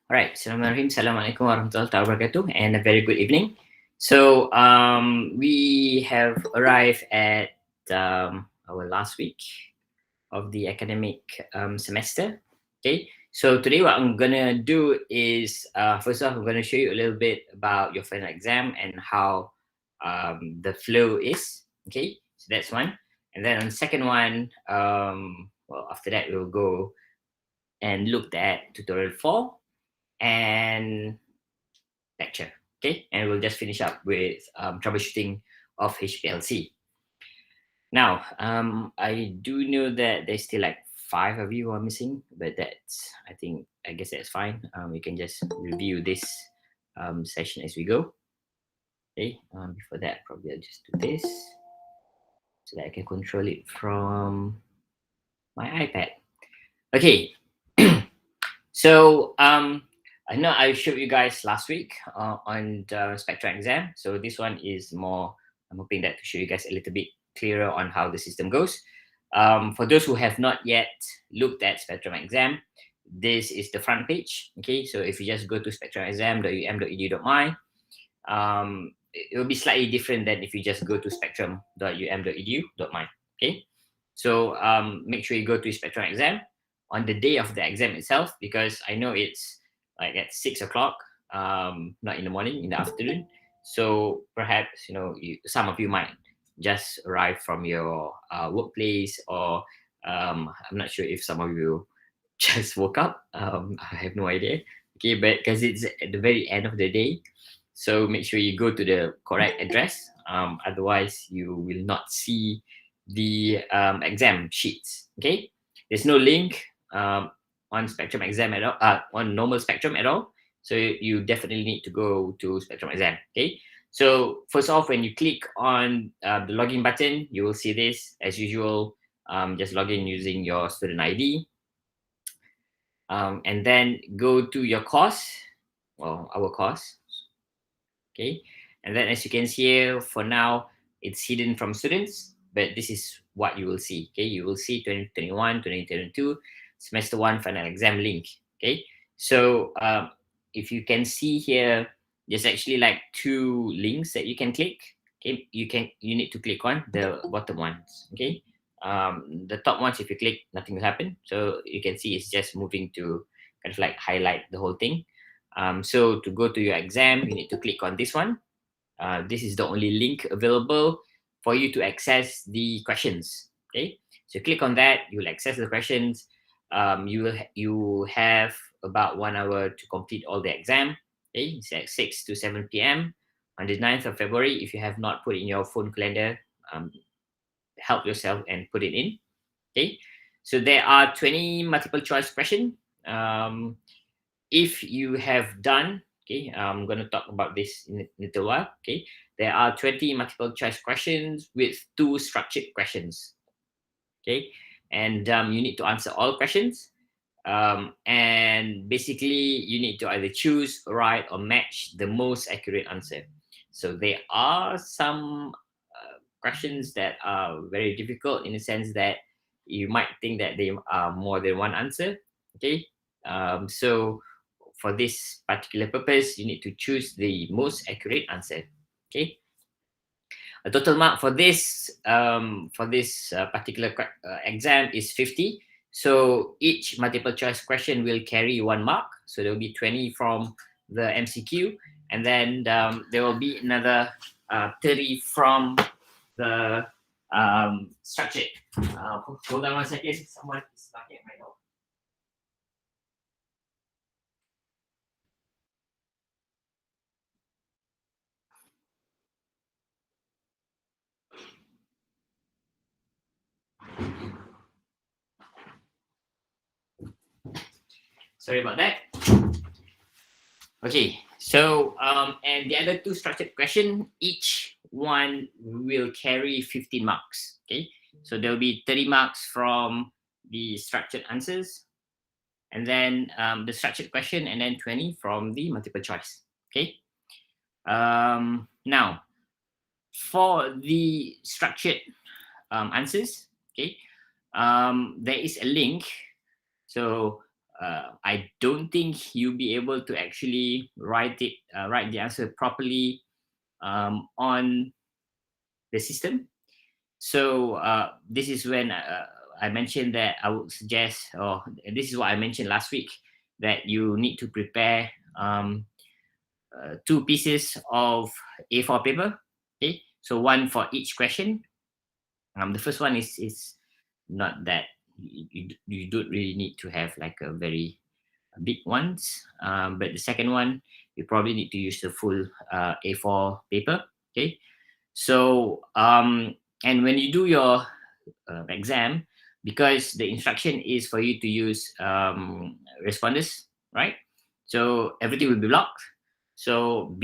All right, Assalamualaikum warahmatullahi wabarakatuh, and a very good evening. So we have arrived at our last week of the academic semester. Okay, so today what I'm gonna do is first off, I'm gonna show you a little bit about your final exam and how the flow is. Okay, so that's one, and then on the second one, well, after that we'll go and look at tutorial 4 and lecture. Okay, and we'll just finish up with troubleshooting of HPLC. Now, I do know that there's still like 5 of you who are missing, but I guess that's fine. We can just review this session as we go. Okay, before that, probably I'll just do this so that I can control it from my iPad. Okay, so I know I showed you guys last week on the Spectrum exam. So this one is more, I'm hoping that to show you guys a little bit clearer on how the system goes. For those who have not yet looked at Spectrum exam, this is the front page. Okay, so if you just go to spectrumexam.um.edu.my, it will be slightly different than if you just go to spectrum.um.edu.my. Okay, so make sure you go to Spectrum exam on the day of the exam itself, because I know it's like at 6 o'clock, not in the morning, in the afternoon. So perhaps, some of you might just arrive from your workplace, or I'm not sure if some of you just woke up. I have no idea. Okay, but because it's at the very end of the day, so make sure you go to the correct address. Otherwise, you will not see the exam sheets. Okay, there's no link on Spectrum exam at all, on normal Spectrum at all. So you definitely need to go to Spectrum exam. Okay, so first off, when you click on the login button, you will see this as usual. Just log in using your student ID, and then go to your course, well, our course. Okay, and then as you can see here, for now it's hidden from students, but this is what you will see. Okay, you will see 2021 2022 semester 1 final exam link. Okay, so if you can see here, there's actually like 2 links that you can click. Okay, you need to click on the bottom ones. Okay, the top ones, if you click, nothing will happen. So you can see it's just moving to kind of like highlight the whole thing. So to go to your exam, you need to click on this one. This is the only link available for you to access the questions. Okay, so click on that. You will access the questions. You have about 1 hour to complete all the exam. Okay, it's at 6 to 7 p.m. on the 9th of February. If you have not put in your phone calendar, help yourself and put it in. Okay, so there are 20 multiple choice questions. If you have done, okay, I'm going to talk about this in a little while. Okay, there are 20 multiple choice questions with 2 structured questions. Okay, and you need to answer all questions, and basically you need to either choose, right, or match the most accurate answer. So there are some questions that are very difficult, in the sense that you might think that they are more than one answer. Okay, so for this particular purpose, you need to choose the most accurate answer. Okay, a total mark for this particular exam is 50. So each multiple choice question will carry 1 mark. So there will be 20 from the MCQ, and then there will be another 30 from the structured. Hold on 1 second. Someone is knocking at my door. Sorry about that. Okay, so and the other 2 structured question, each one will carry 15 marks. Okay, so there will be 30 marks from the structured answers, and then the structured question, and then 20 from the multiple choice. Okay, now for the structured answers, okay, there is a link. So I don't think you'll be able to actually write the answer properly on the system. So this is when I mentioned that I would suggest, or this is what I mentioned last week, that you need to prepare two pieces of A4 paper. Okay, so one for each question. The first one is not that you don't really need to have like a very big ones, but the second one you probably need to use the full A4 paper. Okay, so and when you do your exam, because the instruction is for you to use responders, right? So everything will be blocked. So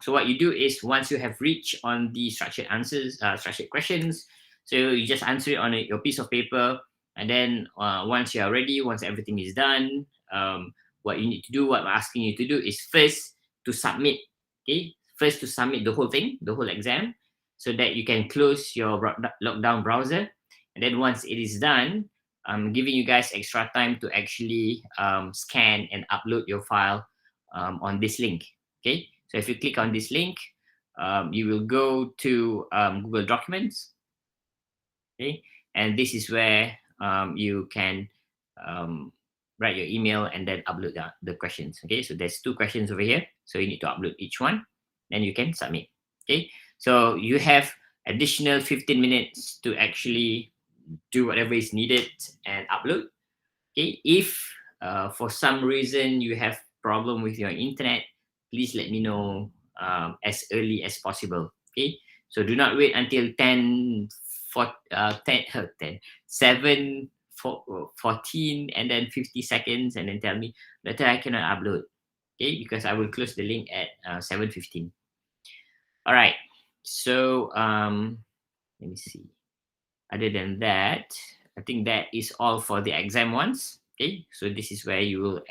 what you do is, once you have reached on the structured answers, structured questions, so you just answer it on your piece of paper, and then once you are ready, once everything is done, what you need to do, what I'm asking you to do, is first to submit. Okay, first to submit the whole thing, the whole exam, so that you can close your lockdown browser. And then once it is done, I'm giving you guys extra time to actually scan and upload your file on this link. Okay, so if you click on this link, you will go to Google Documents. Okay, and this is where you can write your email and then upload the questions. Okay, so there's two questions over here, so you need to upload each one, then you can submit. Okay, so you have additional 15 minutes to actually do whatever is needed and upload. Okay, if for some reason you have problem with your internet, please let me know as early as possible. Okay, so do not wait until 14 and then 50 seconds and then tell me later I cannot upload. Okay, because I will close the link at 7:15. All right, so let me see. Other than that, I think that is all for the exam ones. Okay, so this is where you will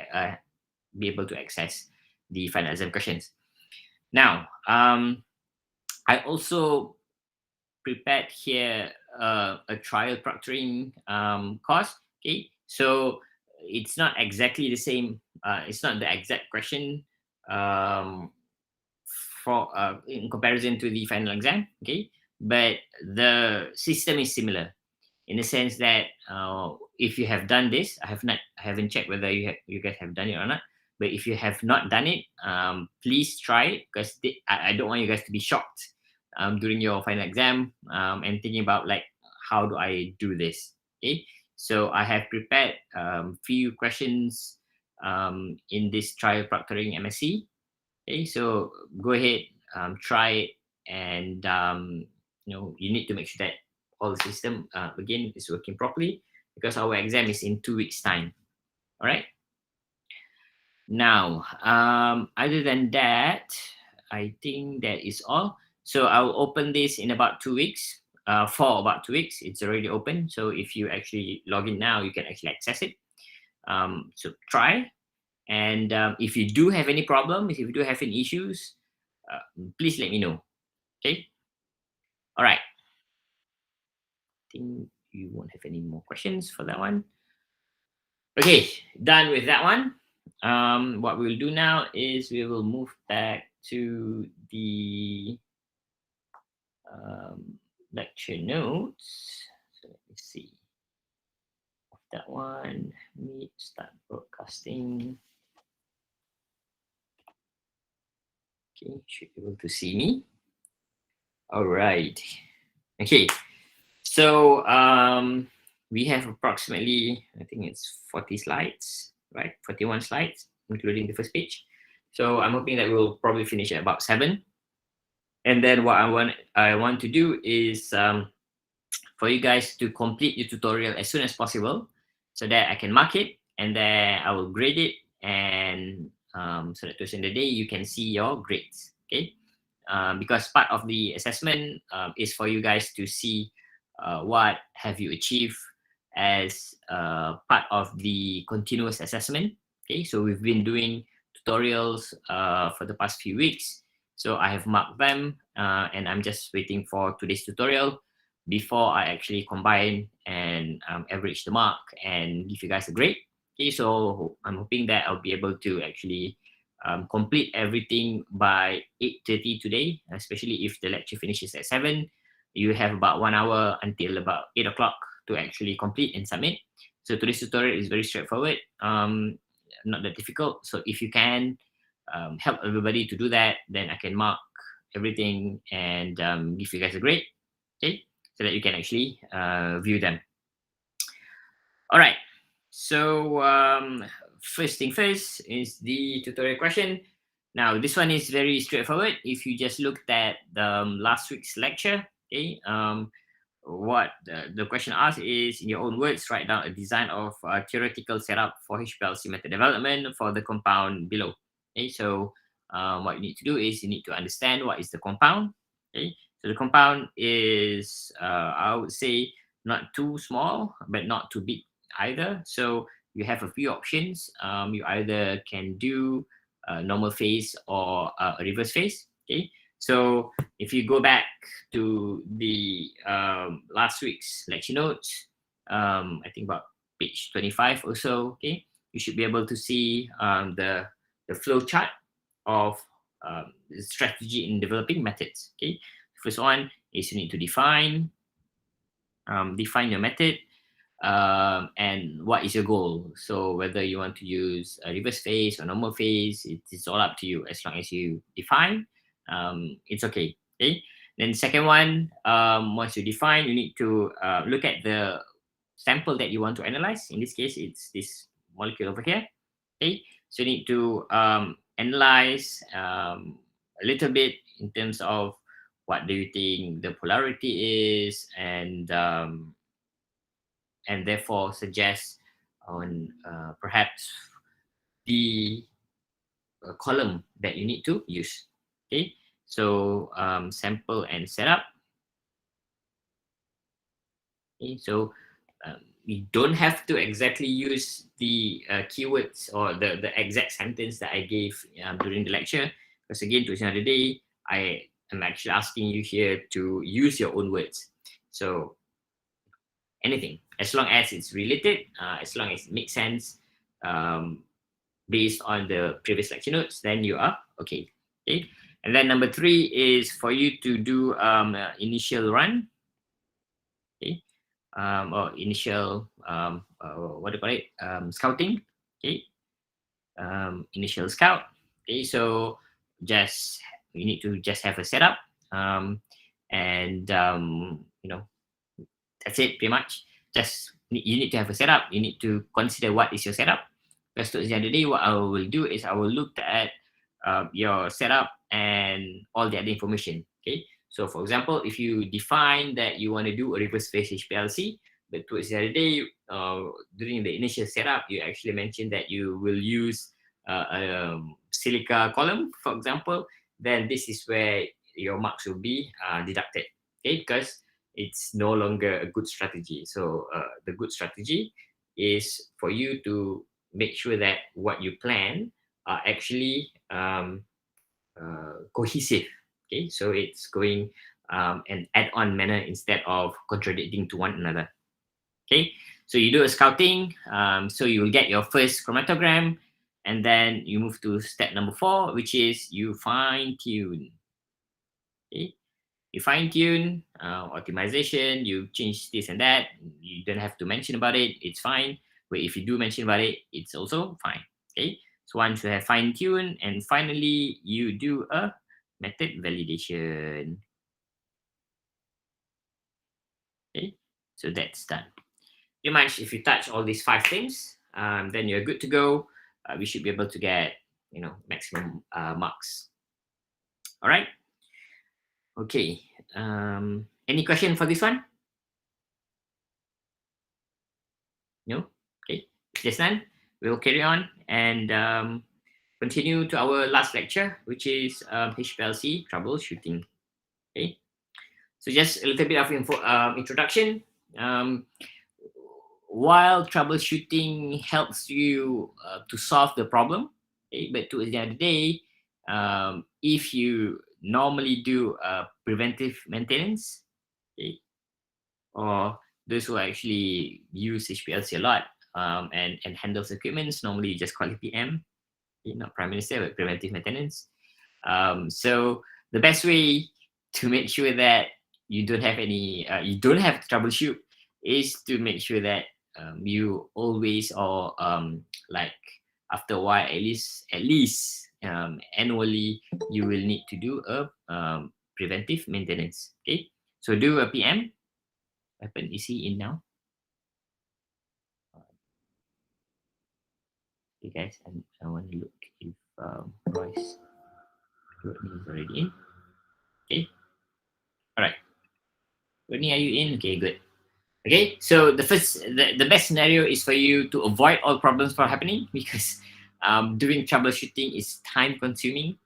be able to access the final exam questions. Now, I also prepared here a trial proctoring course. Okay, so it's not exactly the same. It's not the exact question for in comparison to the final exam. Okay, but the system is similar in the sense that if you have done this, I haven't checked whether you guys have done it or not. But if you have not done it, please try it, because I don't want you guys to be shocked during your final exam and thinking about like, how do I do this? Okay, so I have prepared few questions in this trial proctoring MSc. Okay, so go ahead, try it, and you need to make sure that all the system again is working properly, because our exam is in 2 weeks time. All right, now other than that, I think that is all. So I'll open this in about 2 weeks. For about 2 weeks, it's already open, so if you actually log in now, you can actually access it. So try, and if you do have any problem, if you do have any issues, please let me know. Okay, all right, I think you won't have any more questions for that one. Okay, done with that one. What we'll do now is we will move back to the lecture notes. So let me see. That one, meet, start broadcasting. Okay, you should be able to see me. All right. Okay, so we have approximately, I think it's 40 slides, right? 41 slides, including the first page. So I'm hoping that we'll probably finish at about 7. And then what I want to do is for you guys to complete your tutorial as soon as possible, so that I can mark it, and then I will grade it, and so that towards the end of the day you can see your grades. Okay, because part of the assessment is for you guys to see what have you achieved as part of the continuous assessment. Okay, so we've been doing tutorials for the past few weeks, so I have marked them, and I'm just waiting for today's tutorial before I actually combine and average the mark and give you guys a grade. Okay, so I'm hoping that I'll be able to actually complete everything by 8:30 today, especially if the lecture finishes at 7. You have about 1 hour until about 8 o'clock to actually complete and submit. So today's tutorial is very straightforward, not that difficult. So if you can help everybody to do that, then I can mark everything and give you guys a grade, okay, so that you can actually view them. All right. So first thing first is the tutorial question. Now this one is very straightforward. If you just looked at the last week's lecture, okay, what the question asked is, in your own words, write down a design of a theoretical setup for HPLC method development for the compound below. Okay, so what you need to do is you need to understand what is the compound. Okay, so the compound is, I would say, not too small but not too big either. So you have a few options. You either can do a normal phase or a reverse phase. Okay, so if you go back to the last week's lecture notes, I think about page 25 or so, okay, you should be able to see the flow chart of the strategy in developing methods. Okay, first one is you need to define your method, and what is your goal. So whether you want to use a reverse phase or normal phase, it's all up to you. As long as you define, it's okay. Okay. Then second one, once you define, you need to look at the sample that you want to analyze. In this case, it's this molecule over here. Okay. So you need to analyze a little bit in terms of what do you think the polarity is, and therefore suggest on perhaps the column that you need to use. Okay, so sample and setup. Okay, so you don't have to exactly use the keywords or the exact sentence that I gave during the lecture, because again, towards the end of the day, I am actually asking you here to use your own words. So anything, as long as it's related, as long as it makes sense, based on the previous lecture notes, then you are okay. Okay, and then number 3 is for you to do initial run. Okay, or initial what do you call it? Scouting. Okay, initial scout. Okay, so just you need to just have a setup, and you know, that's it pretty much. Just you need to have a setup. You need to consider what is your setup. Because towards the end of the day, what I will do is I will look at your setup and all the other information. Okay. So for example, if you define that you want to do a reverse phase HPLC, but towards the other day, during the initial setup, you actually mentioned that you will use a silica column, for example, then this is where your marks will be deducted. Okay, because it's no longer a good strategy. So the good strategy is for you to make sure that what you plan are actually cohesive. Okay, so it's going an add-on manner instead of contradicting to one another. Okay, so you do a scouting, so you will get your first chromatogram, and then you move to step number 4, which is you fine tune. Okay, you fine tune, optimization, you change this and that. You don't have to mention about it, it's fine. But if you do mention about it, it's also fine. Okay, so once you have fine tune, and finally you do a method validation. Okay, so that's done. Pretty much, if you touch all these 5 things, then you're good to go. We should be able to get, maximum marks. All right. Okay. Any question for this one? No? Okay. If there's none, we'll carry on and continue to our last lecture, which is HPLC troubleshooting. Okay. So just a little bit of introduction. While troubleshooting helps you to solve the problem, okay, but towards the end of the day, if you normally do preventive maintenance, okay, or those who actually use HPLC a lot, and handles equipment, normally you just call it PM, not Prime Minister, but preventive maintenance. So the best way to make sure that you don't have to troubleshoot is to make sure that you always, or like after a while, at least annually, you will need to do a preventive maintenance. Okay, so do a PM. Weapon is he in now? Okay, guys, I want to look if Royce Rodney is already in. Okay, all right. Rodney, are you in? Okay, good. Okay, so the best scenario is for you to avoid all problems from happening, because doing troubleshooting is time consuming,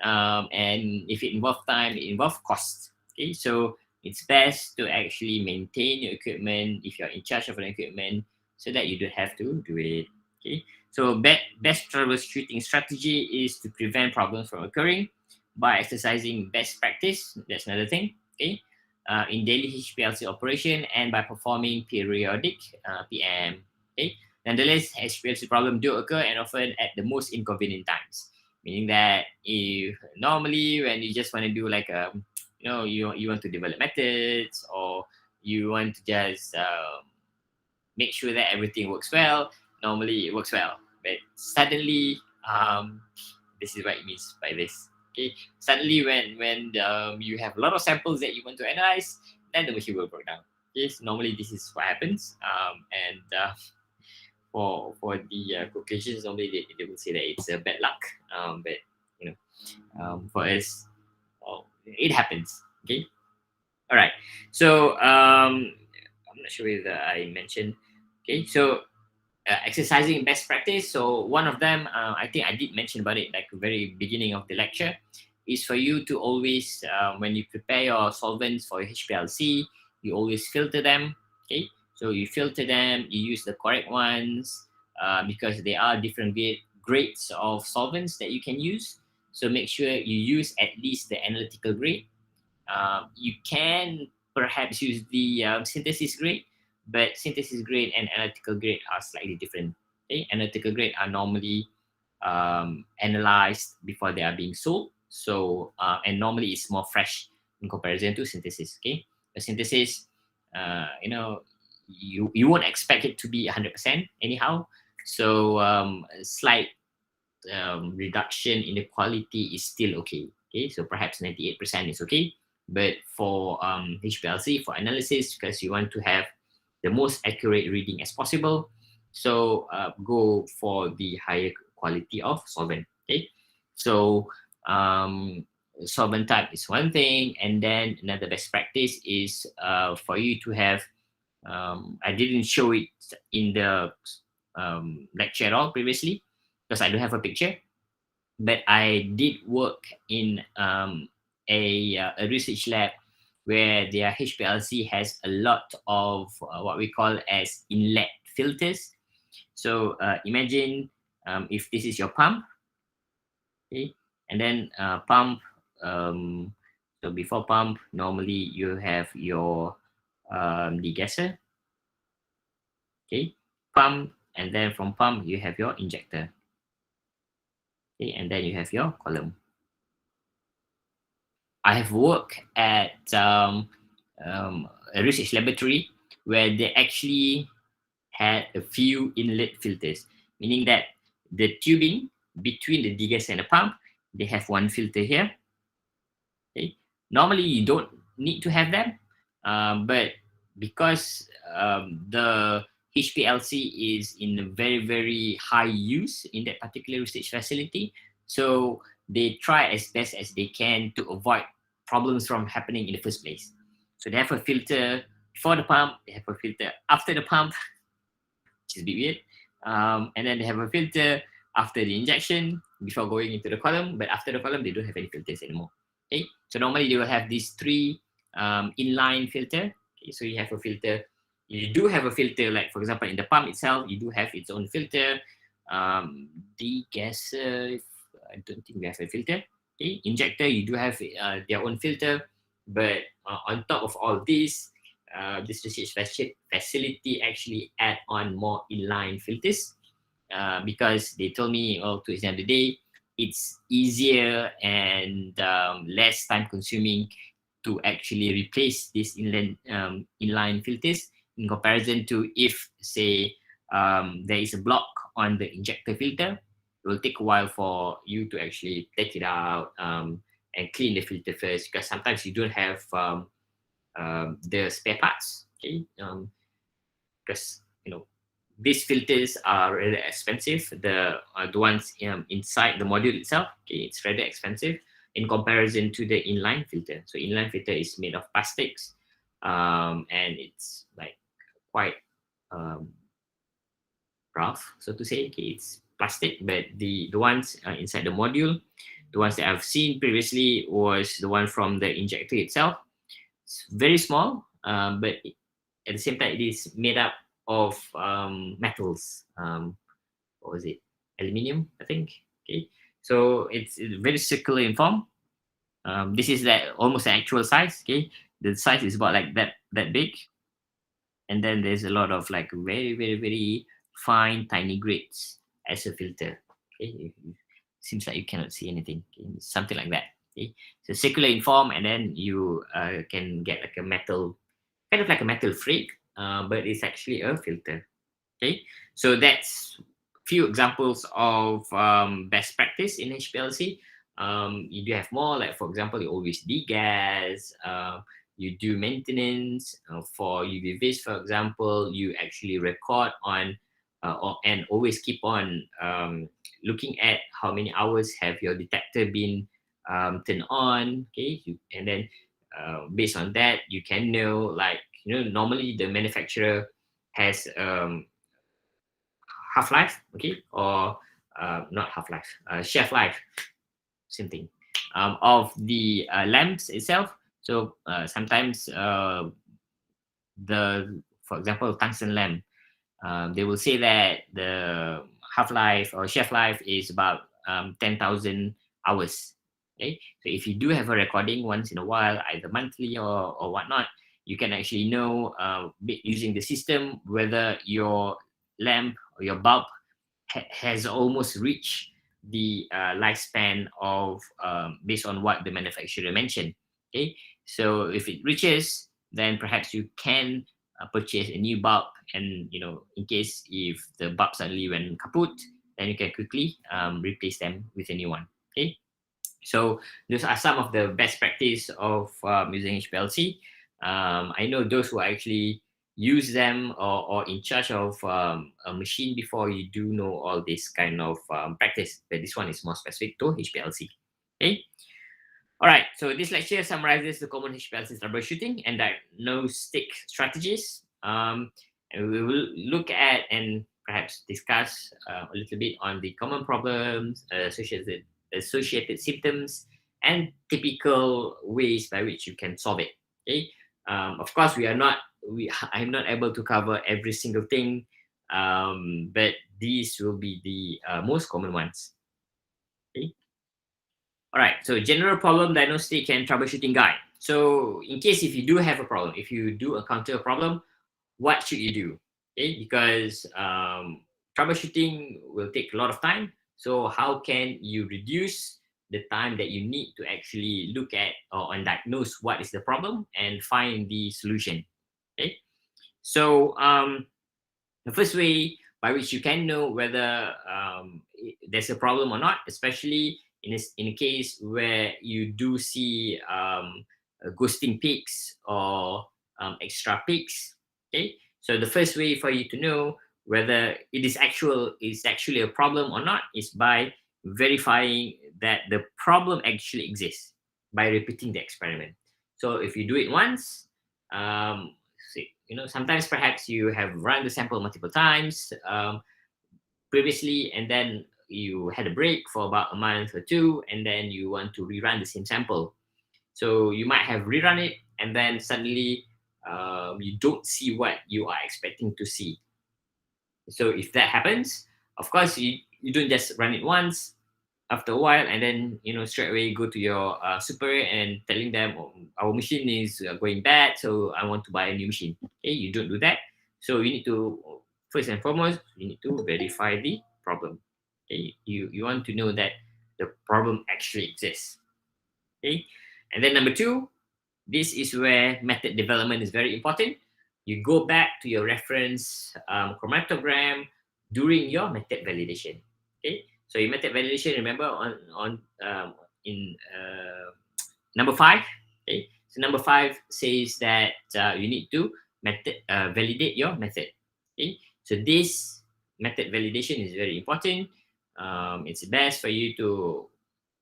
and if it involves time, it involves cost. Okay, so it's best to actually maintain your equipment if you're in charge of an equipment, so that you don't have to do it. Okay, so best troubleshooting strategy is to prevent problems from occurring by exercising best practice. That's another thing. Okay, in daily HPLC operation, and by performing periodic PM. Okay, nonetheless, HPLC problems do occur, and often at the most inconvenient times. Meaning that if normally when you just want to do like you want to develop methods, or you want to just make sure that everything works well, normally it works well. But suddenly, this is what it means by this. Okay, suddenly when you have a lot of samples that you want to analyze, then the machine will break down. Okay, so normally this is what happens. And for the Caucasians, normally they will say that it's bad luck. But you know, for us, it happens. Okay, all right. So I'm not sure whether I mentioned. Okay, so exercising best practice. So one of them, I think I did mention about it like the very beginning of the lecture, is for you to always, when you prepare your solvents for your HPLC, you always filter them. Okay, so you filter them, you use the correct ones, because there are different grades of solvents that you can use. So make sure you use at least the analytical grade. You can perhaps use the synthesis grade, but synthesis grade and analytical grade are slightly different. Okay, analytical grade are normally analyzed before they are being sold. So and normally it's more fresh in comparison to synthesis. Okay, the synthesis, you won't expect it to be 100% anyhow. So slight reduction in the quality is still okay. Okay, so perhaps 98% is okay. But for HPLC, for analysis, because you want to have the most accurate reading as possible, so go for the higher quality of solvent. Okay, so solvent type is one thing, and then another best practice is for you to have. I didn't show it in the lecture at all previously, because I don't have a picture, but I did work in a research lab where their HPLC has a lot of what we call as inlet filters. So imagine if this is your pump, okay, and then pump. So before pump, normally you have your degasser, okay, pump, and then from pump you have your injector, okay, and then you have your column. I have worked at a research laboratory where they actually had a few inlet filters, meaning that the tubing between the degasser and the pump, they have one filter here. Okay, normally you don't need to have them, but because the HPLC is in a very, very high use in that particular research facility, so they try as best as they can to avoid problems from happening in the first place. So they have a filter before the pump, they have a filter after the pump, which is a bit weird. And then they have a filter after the injection before going into the column, but after the column, they don't have any filters anymore. Okay, so normally they will have these three inline filter. Okay, so you have a filter. You do have a filter, like for example, in the pump itself, you do have its own filter. Degasser, I don't think we have a filter. Okay, injector, you do have their own filter, but on top of all this, this research facility actually add on more inline filters because they told me, oh, to the end of the day, it's easier and less time consuming to actually replace these inline filters in comparison to if, say, there is a block on the injector filter. It will take a while for you to actually take it out and clean the filter first, because sometimes you don't have the spare parts. Okay, because these filters are really expensive. The ones inside the module itself, okay, it's rather expensive in comparison to the inline filter. So inline filter is made of plastics, and it's like quite um, rough, so to say. Okay, it's plastic, but the ones inside the module, the ones that I've seen previously was the one from the injector itself. It's very small, but at the same time, it is made up of metals. What was it? Aluminium, I think. Okay, so it's very circular in form. This is that almost an actual size. Okay, the size is about like that big, and then there's a lot of like very very very fine tiny grades as a filter. Okay, seems like you cannot see anything. Okay? Something like that. Okay, so circular in form, and then you can get like a metal, kind of like a metal flake, but it's actually a filter. Okay, so that's few examples of best practice in HPLC. You do have more, like for example, you always degas. You do maintenance for UV for example. You actually record on and always keep on looking at how many hours have your detector been turned on. Okay, and then based on that, you can know, like, normally the manufacturer has half life, okay, or not half life, shelf life, same thing, of the lamps itself. So sometimes for example, tungsten lamp, they will say that the half life or shelf life is about 10,000 hours. Okay, so if you do have a recording once in a while, either monthly or whatnot, you can actually know using the system whether your lamp or your bulb has almost reached the lifespan of based on what the manufacturer mentioned. Okay, so if it reaches, then perhaps you can purchase a new bulb, and in case if the bulb suddenly went kaput, then you can quickly replace them with a new one. Okay, so those are some of the best practice of using HPLC. I know those who actually use them or in charge of a machine before, you do know all this kind of practice, but this one is more specific to HPLC. Okay. All right, so this lecture summarizes the common HPLC troubleshooting and diagnostic strategies. And we will look at and perhaps discuss a little bit on the common problems, associated symptoms, and typical ways by which you can solve it. Okay. Of course, I'm not able to cover every single thing, but these will be the most common ones. Okay. All right, so general problem diagnostic and troubleshooting guide. So in case if you do have a problem, if you do encounter a problem, what should you do? Okay, because troubleshooting will take a lot of time. So how can you reduce the time that you need to actually look at or diagnose what is the problem and find the solution? Okay, so the first way by which you can know whether there's a problem or not, especially in a case where you do see ghosting peaks or extra peaks. Okay, so the first way for you to know whether it is actually a problem or not is by verifying that the problem actually exists by repeating the experiment. So if you do it once, sometimes perhaps you have run the sample multiple times previously, and then you had a break for about a month or two, and then you want to rerun the same sample. So you might have rerun it, and then suddenly you don't see what you are expecting to see. So if that happens, of course, you don't just run it once, after a while, and then straight away go to your superior and telling them, oh, our machine is going bad, so I want to buy a new machine. Okay, you don't do that. So you need to, first and foremost, you need to verify the problem. Okay, you want to know that the problem actually exists. Okay, and then number two, this is where method development is very important. You go back to your reference chromatogram during your method validation. Okay, so your method validation, remember in number 5. Okay, so number 5 says that you need to validate your method. Okay, so this method validation is very important. It's best for you to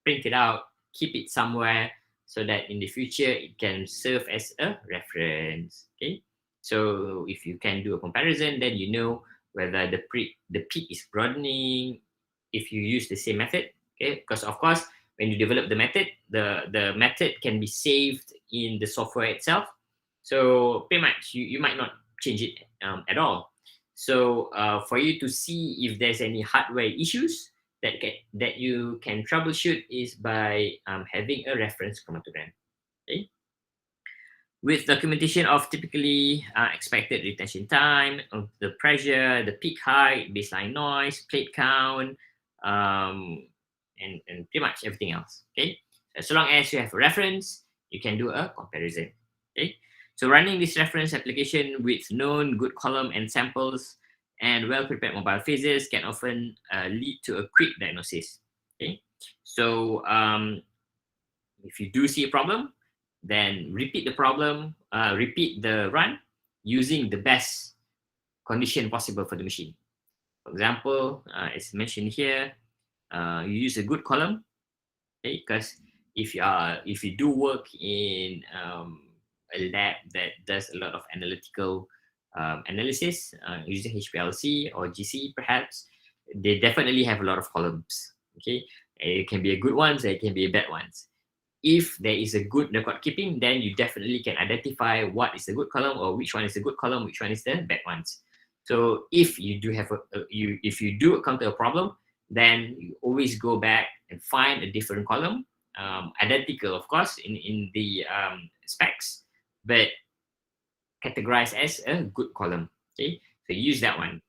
print it out, keep it somewhere, so that in the future it can serve as a reference. Okay, so if you can do a comparison, then you know whether the peak is broadening if you use the same method. Okay, because of course when you develop the method, the method can be saved in the software itself, so pretty much you might not change it at all. So for you to see if there's any hardware issues that you can troubleshoot is by having a reference chromatogram. Okay, with documentation of typically expected retention time, of the pressure, the peak height, baseline noise, plate count, and pretty much everything else. Okay, so long as you have a reference, you can do a comparison. Okay, so running this reference application with known good column and samples and well-prepared mobile phases can often lead to a quick diagnosis. Okay, so if you do see a problem, then repeat the problem, repeat the run using the best condition possible for the machine. For example, as mentioned here, you use a good column, okay? Because if you do work in a lab that does a lot of analytical analysis using HPLC or GC, perhaps they definitely have a lot of columns. Okay, it can be a good ones, it can be a bad ones. If there is a good record keeping, then you definitely can identify what is a good column or which one is a good column, which one is the bad ones. So if you do have if you do encounter a problem, then you always go back and find a different column, identical of course in the specs, but categorized as a good column. Okay, so use that one.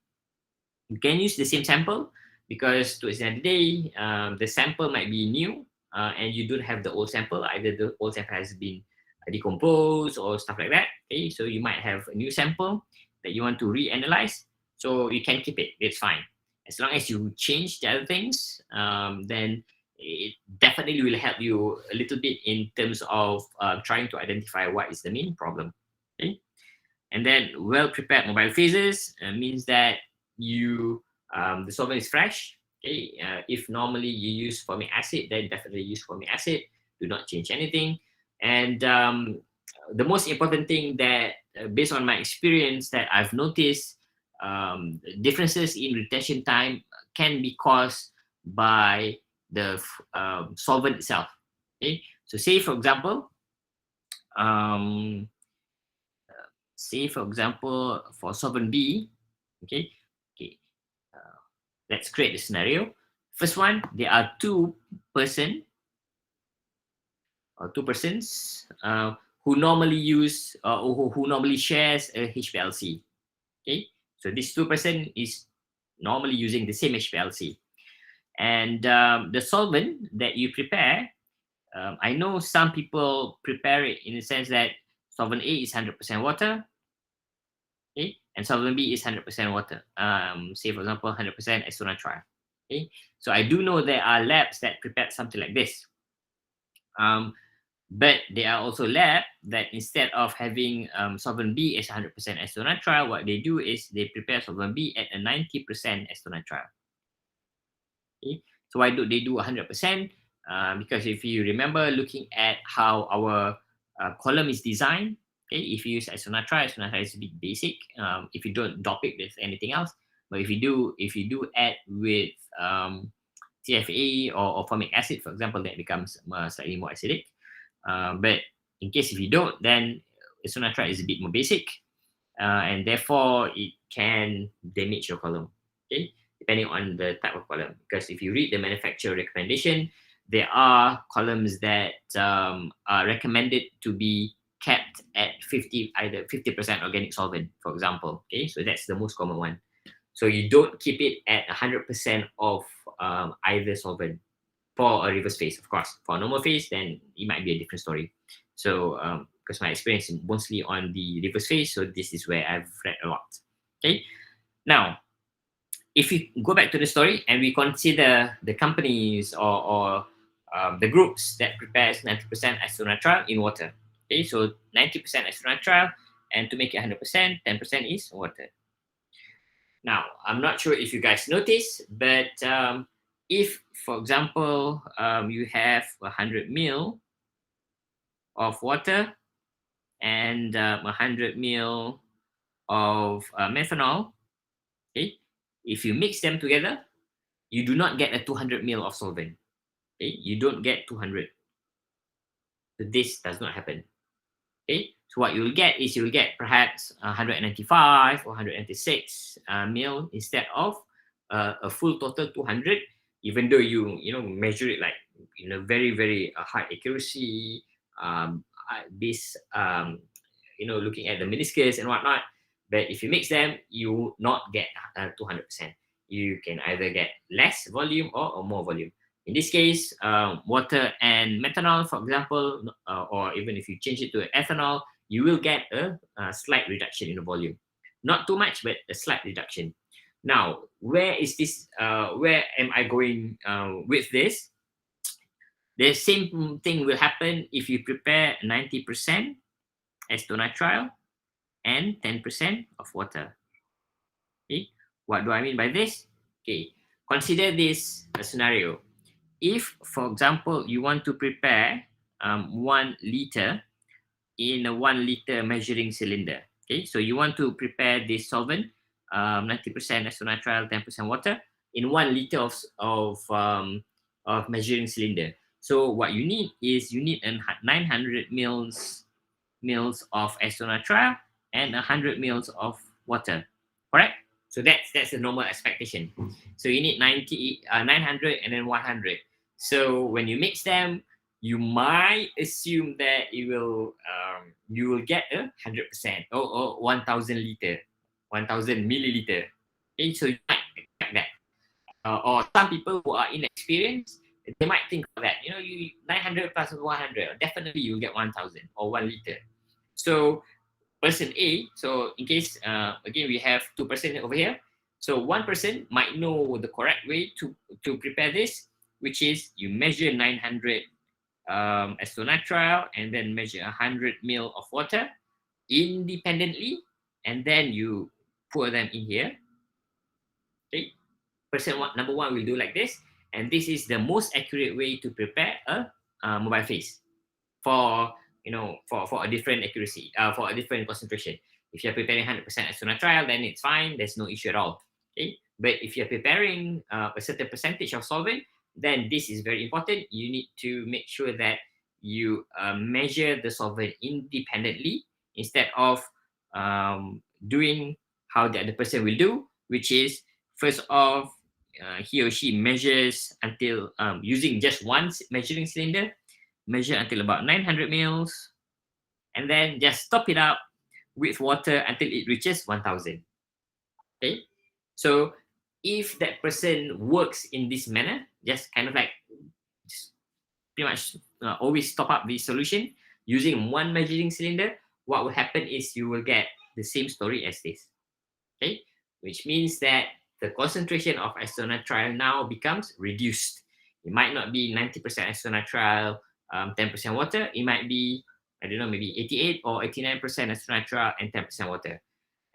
You can use the same sample because towards the end of the day, the sample might be new and you don't have the old sample. Either the old sample has been decomposed or stuff like that. Okay, so you might have a new sample that you want to reanalyze. So you can keep it. It's fine. As long as you change the other things, then it definitely will help you a little bit in terms of trying to identify what is the main problem. Okay, and then well-prepared mobile phases means that the solvent is fresh. Okay, if normally you use formic acid, then definitely use formic acid. Do not change anything. And the most important thing that, based on my experience, that I've noticed, differences in retention time can be caused by the solvent itself. Okay, so say for example, for solvent B, okay, let's create a scenario. First one, there are two persons who normally use or who normally shares a HPLC. Okay, so this two-person is normally using the same HPLC, and the solvent that you prepare, I know some people prepare it in the sense that solvent A is 100% water, okay, and solvent B is 100% water. Say for example 100% acetonitrile. Okay, so I do know there are labs that prepare something like this. But there are also labs that instead of having solvent B as 100% acetonitrile, what they do is they prepare solvent B at a 90% acetonitrile. Okay, so why do they do 100%? Because if you remember looking at how our column is designed, okay, if you use acetonitrile is a bit basic. If you don't dop it with anything else, but if you do add with TFA or formic acid, for example, that becomes slightly more acidic. But in case if you don't, then acetonitrile is a bit more basic, and therefore it can damage your column. Okay, depending on the type of column. Because if you read the manufacturer recommendation, there are columns that are recommended to be kept at either 50% organic solvent, for example. Okay, so that's the most common one. So you don't keep it at 100% of either solvent for a reverse phase, of course. For a normal phase, then it might be a different story. So because my experience is mostly on the reverse phase, so this is where I've read a lot. Okay, now if you go back to the story and we consider the companies or the groups that prepares 90% acetonitrile in water. Okay, so 90% acetonitrile, and to make it 100%, 10% is water. Now, I'm not sure if you guys notice, but if, for example, you have 100 ml of water and 100 ml of methanol, okay, if you mix them together, you do not get a 200 ml of solvent. Okay, you don't get 200. So this does not happen. Okay, so what you'll get is you'll get perhaps 195 or 196 mil instead of a full total 200, even though you measure it like very high accuracy, this looking at the meniscus and whatnot. But if you mix them, you will not get 200%. You can either get less volume or more volume. In this case, water and methanol, for example, or even if you change it to ethanol, you will get a slight reduction in the volume. Not too much, but a slight reduction. Now, where is this? Where am I going with this? The same thing will happen if you prepare 90% acetonitrile and 10% of water. Okay, what do I mean by this? Okay, consider this scenario. If, for example, you want to prepare 1 liter in a 1 liter measuring cylinder, okay, so you want to prepare this solvent, 90% acetonitrile, 10% water, in 1 liter of measuring cylinder. So what you need is you need 900 mils of acetonitrile and 100 mils of water, correct? So that's the normal expectation. So you need 900 and then 100. So when you mix them, you might assume that you will get 100% or 1,000 liter, 1,000 milliliter. Okay, so you might expect that. Or some people who are inexperienced, they might think of that. You 900 plus 100, definitely you'll get 1,000 or 1 liter. So person A, so in case, again, we have 2 person over here. So one person might know the correct way to prepare this, which is you measure 900 acetonitrile and then measure 100 ml of water independently, and then you pour them in here. Okay, person number 1 will do like this, and this is the most accurate way to prepare a mobile phase for for a different accuracy, for a different concentration. If you're preparing 100% acetonitrile, then it's fine, there's no issue at all. Okay, but if you're preparing a certain percentage of solvent, then this is very important. You need to make sure that you measure the solvent independently instead of doing how the other person will do, which is first off, he or she measures until using just one measuring cylinder, measure until about 900 mils, and then just top it up with water until it reaches 1,000. Okay, so if that person works in this manner, just kind of like just pretty much always top up the solution using one measuring cylinder, what will happen is you will get the same story as this. Okay, which means that the concentration of acetonitrile now becomes reduced. It might not be 90% acetonitrile, 10% water. It might be, I don't know, maybe 88 or 89% acetonitrile and 10% water.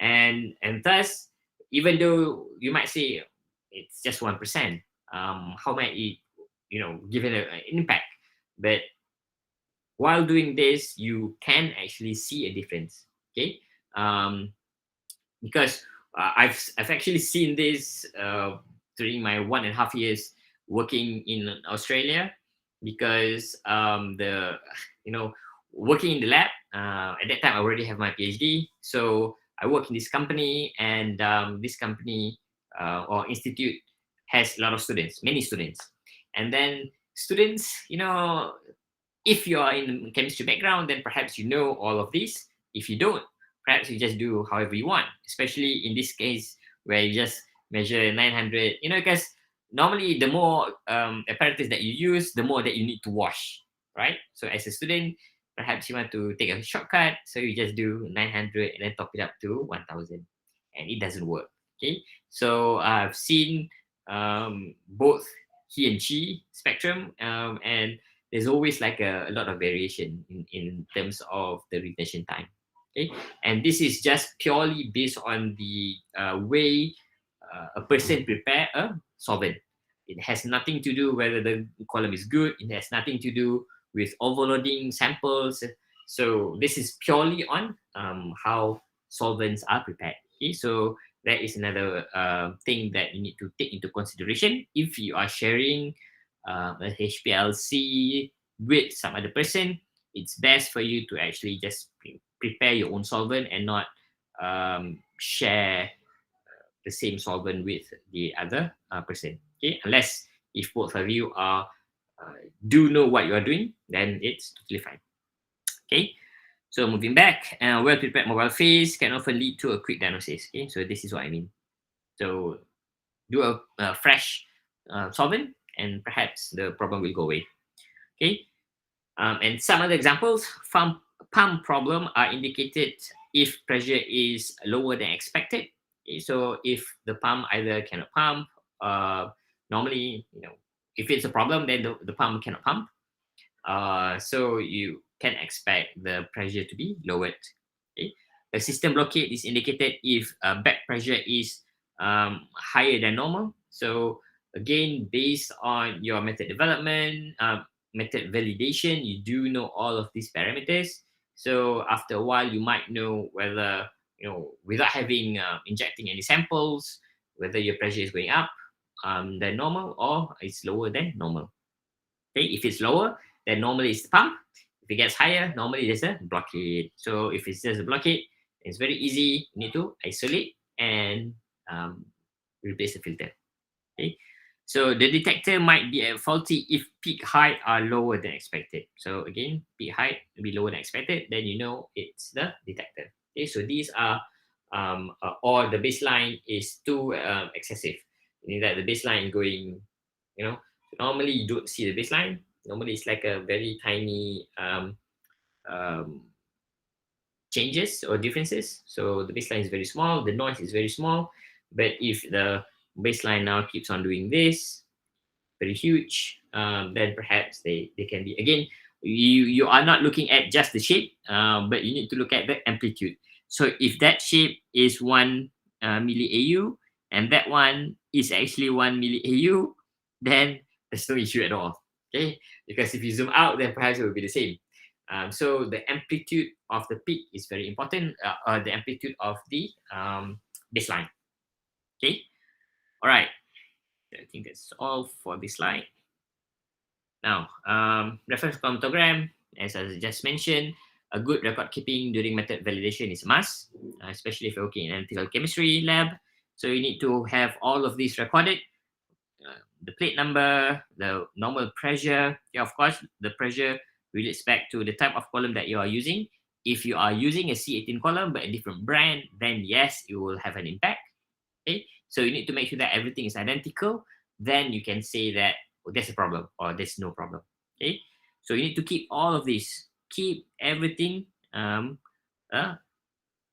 And thus, even though you might say it's just 1%, how might it, give it an impact? But while doing this, you can actually see a difference. Okay, because I've actually seen this during my 1.5 years working in Australia, because working in the lab, at that time I already have my PhD, so I work in this company, and this company or institute has a lot of students, many students, and then students, if you are in chemistry background, then perhaps you know all of these. If you don't, perhaps you just do however you want, especially in this case where you just measure 900, because normally the more apparatus that you use, the more that you need to wash, right? So as a student, perhaps you want to take a shortcut, so you just do 900 and then top it up to 1000, and it doesn't work. Okay, so I've seen both he and she spectrum, and there's always like a lot of variation in terms of the retention time. Okay, and this is just purely based on the way a person prepare a solvent. It has nothing to do whether the column is good. It has nothing to do with overloading samples. So this is purely on how solvents are prepared. Okay, so that is another thing that you need to take into consideration if you are sharing a HPLC with some other person. It's best for you to actually just prepare your own solvent and not share the same solvent with the other person. Okay, unless if both of you are do know what you are doing, then it's totally fine. Okay, so moving back, well prepared mobile phase can often lead to a quick diagnosis. Okay, so this is what I mean. So do a fresh solvent, and perhaps the problem will go away. Okay, and some other examples: pump problem are indicated if pressure is lower than expected. Okay, so if the pump either cannot pump, normally, if it's a problem, then the pump cannot pump. So you can expect the pressure to be lowered. Okay? The system blockade is indicated if back pressure is higher than normal. So again, based on your method development, method validation, you do know all of these parameters. So after a while, you might know whether, without having injecting any samples, whether your pressure is going up than normal or it's lower than normal. Okay, if it's lower, then normally it's the pump. If it gets higher, normally there's a blockade. So if it's just a blockade, it's very easy. You need to isolate and replace the filter. Okay, so the detector might be faulty if peak height are lower than expected. So again, peak height will be lower than expected, then you know it's the detector. Okay, so these are or the baseline is too excessive. Meaning that the baseline going, normally you don't see the baseline. Normally it's like a very tiny um, changes or differences. So the baseline is very small, the noise is very small. But if the baseline now keeps on doing this, very huge, then perhaps they can be, again, you are not looking at just the shape, but you need to look at the amplitude. So if that shape is 1 milli AU and that one is actually 1 milli AU, then there's no issue at all. Okay, because if you zoom out, then perhaps it will be the same. So the amplitude of the peak is very important, or the amplitude of the baseline. Okay, all right. I think that's all for this slide. Now, reference chromatogram, as I just mentioned, a good record keeping during method validation is a must, especially if you're working in analytical chemistry lab. So you need to have all of these recorded. The plate number, the normal pressure. Yeah, of course, the pressure relates back to the type of column that you are using. If you are using a C18 column but a different brand, then yes, it will have an impact. Okay, so you need to make sure that everything is identical. Then you can say that, oh, there's a problem or there's no problem. Okay, so you need to keep all of this, keep everything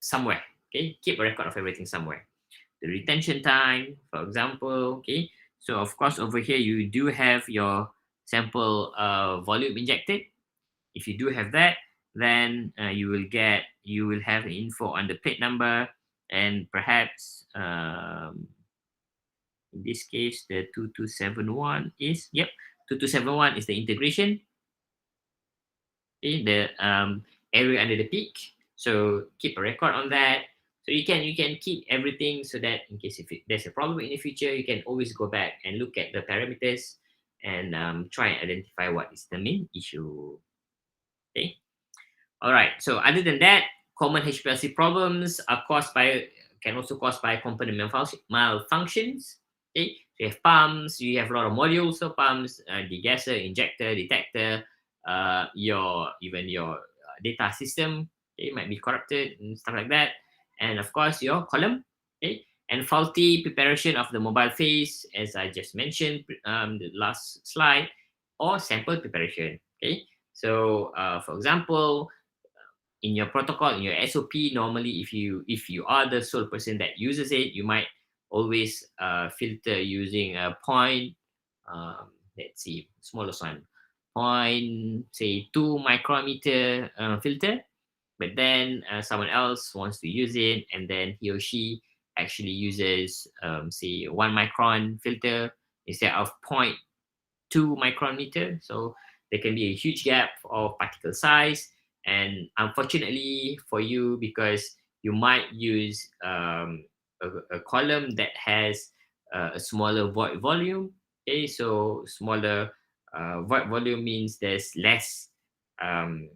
somewhere. Okay, keep a record of everything somewhere. The retention time, for example. Okay, so of course over here you do have your sample volume injected. If you do have that, then you will have the info on the plate number, and perhaps in this case the 2271 is, yep, 2271 is the integration. Okay, the area under the peak. So keep a record on that. So you can keep everything so that in case if there's a problem in the future, you can always go back and look at the parameters and try and identify what is the main issue. Okay. All right. So other than that, common HPLC problems are caused by can also caused by component malfunctions. Okay, so you have pumps, you have a lot of modules of pumps, degasser, injector, detector, your data system, okay, might be corrupted and stuff like that, and of course your column, okay, and faulty preparation of the mobile phase, as I just mentioned, the last slide, or sample preparation. Okay, so for example, in your protocol, in your SOP, normally if you are the sole person that uses it, you might always filter using a point, let's see, smallest one, point, say 2 micrometer filter. But then someone else wants to use it, and then he or she actually uses say 1 micron filter instead of point 2 micrometer. So there can be a huge gap of particle size. And unfortunately for you, because you might use a column that has a smaller void volume. Okay, so smaller void volume means there's less um,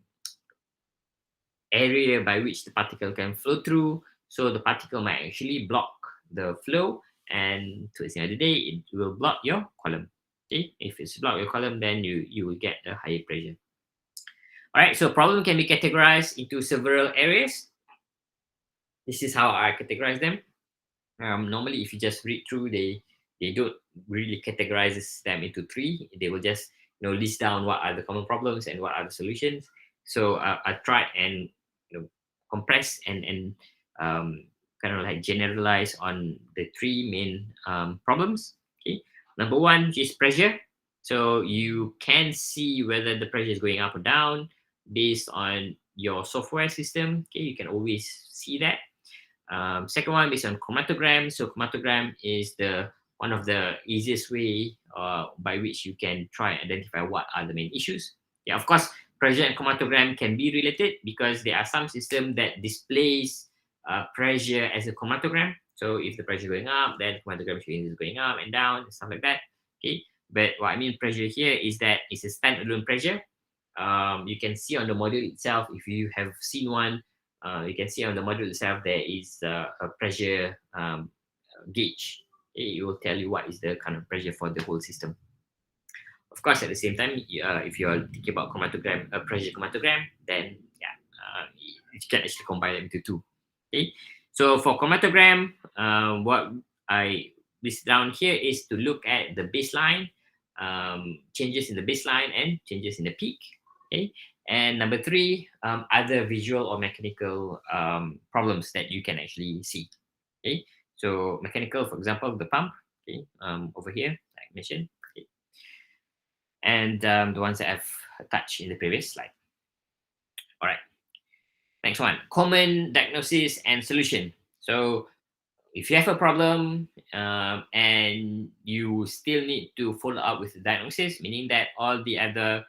area by which the particle can flow through. So the particle might actually block the flow, and towards the end of the day, it will block your column. Okay, if it's block your column, then you will get a higher pressure. All right, so problem can be categorized into several areas. This is how I categorize them. Normally, if you just read through, they don't really categorize them into three. They will just list down what are the common problems and what are the solutions. So I tried and compress and kind of like generalize on the three main problems. Okay, number one is pressure. So you can see whether the pressure is going up or down based on your software system. Okay, you can always see that. Second one is on chromatogram. So chromatogram is the one of the easiest way by which you can try and identify what are the main issues. Yeah, of course, pressure and chromatogram can be related because there are some system that displays pressure as a chromatogram. So if the pressure is going up, then chromatogram is going up and down and stuff like that. Okay, but what I mean pressure here is that it's a standalone pressure. You can see on the module itself, if you have seen one, you can see on the module itself there is a pressure gauge. It will tell you what is the kind of pressure for the whole system. Of course, at the same time, if you are thinking about chromatogram, pressure chromatogram, then yeah, you can actually combine them into two. Okay, so for chromatogram, what I list down here is to look at the baseline, changes in the baseline and changes in the peak. Okay, and number three, other visual or mechanical problems that you can actually see. Okay, so mechanical, for example, the pump. Okay, over here, like I mentioned. Okay, and the ones that I've touched in the previous slide. All right, next one, common diagnosis and solution. So if you have a problem and you still need to follow up with the diagnosis, meaning that all the other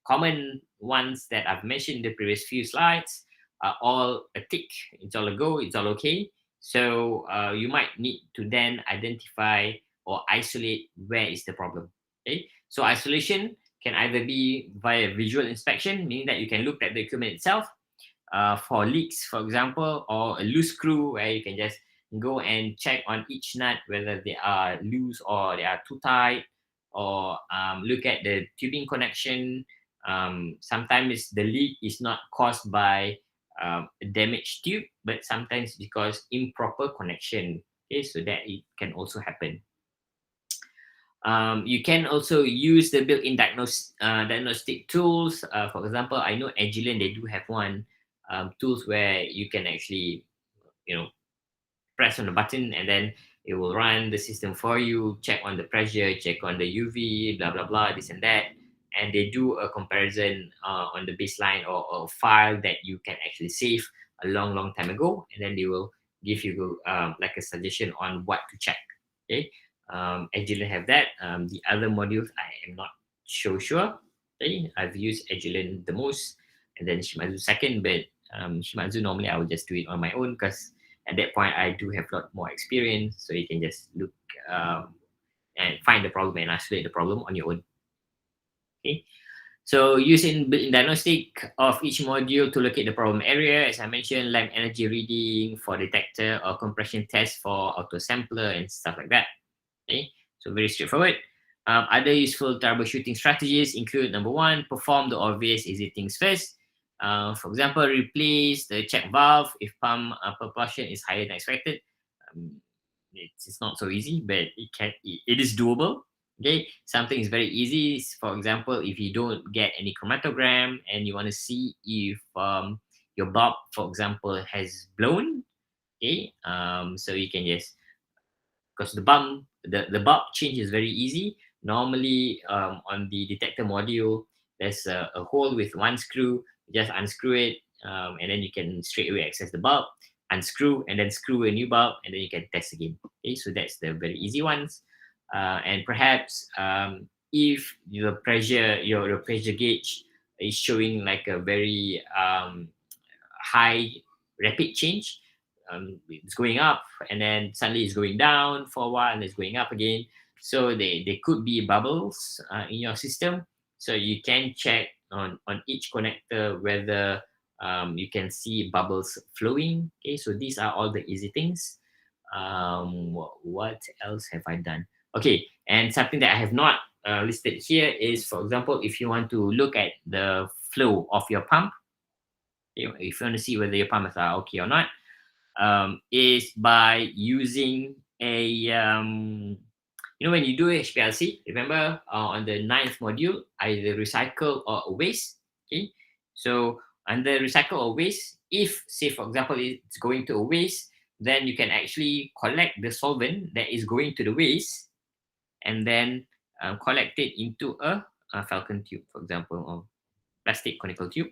common ones that I've mentioned in the previous few slides are all a tick, it's all a go, it's all okay. So you might need to then identify or isolate where is the problem. Okay, so isolation can either be via visual inspection, meaning that you can look at the equipment itself, for leaks, for example, or a loose screw where you can just go and check on each nut whether they are loose or they are too tight, or look at the tubing connection. Sometimes the leak is not caused by a damaged tube, but sometimes because improper connection. Okay, so that it can also happen. You can also use the built-in diagnostic tools. For example, I know Agilent, they do have one tools where you can actually, press on the button and then it will run the system for you, check on the pressure, check on the UV, blah, blah, blah, this and that. And they do a comparison on the baseline or file that you can actually save a long, long time ago. And then they will give you like a suggestion on what to check. Okay. Agilent have that. The other modules, I am not so sure. Okay. I've used Agilent the most and then Shimadzu second, but Shimadzu normally I will just do it on my own because at that point I do have a lot more experience, so you can just look and find the problem and isolate the problem on your own. Okay, So using built-in diagnostic of each module to locate the problem area, as I mentioned, lamp energy reading for detector or compression test for auto sampler and stuff like that. Okay, so very straightforward. Other useful troubleshooting strategies include: number one, perform the obvious easy things first. For example, replace the check valve if pump proportion is higher than expected. Um, it's not so easy, but it is doable. Okay, something is very easy. For example, if you don't get any chromatogram and you want to see if your bulb, for example, has blown, okay, so you can just, because the bulb change is very easy. Normally, on the detector module, there's a hole with one screw. You just unscrew it, and then you can straight away access the bulb. Unscrew and then screw a new bulb, and then you can test again. Okay, so that's the very easy ones. And perhaps if your pressure gauge is showing like a very high rapid change, it's going up and then suddenly it's going down for a while and it's going up again, so they could be bubbles in your system. So you can check on each connector whether you can see bubbles flowing. Okay, so these are all the easy things. What else have I done? Okay, and something that I have not listed here is, for example, if you want to look at the flow of your pump, if you want to see whether your pumps are okay or not, is by using a when you do HPLC, remember on the ninth module, either recycle or waste. Okay, so under recycle or waste, if say for example it's going to a waste, then you can actually collect the solvent that is going to the waste and then collect it into a falcon tube, for example, or plastic conical tube.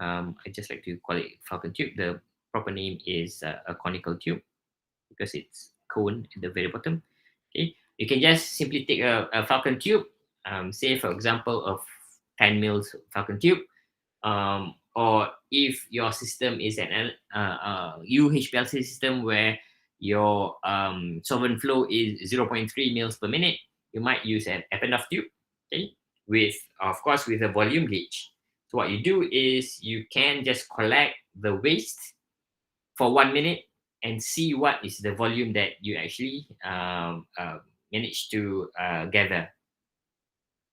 I just like to call it falcon tube. The proper name is a conical tube because it's cone at the very bottom. Okay, you can just simply take a falcon tube, say for example of 10 mils falcon tube, or if your system is an UHPLC system where your solvent flow is 0.3 mils per minute, you might use an Eppendorf tube. Okay, with of course with a volume gauge. So what you do is you can just collect the waste for 1 minute and see what is the volume that you actually manage to gather.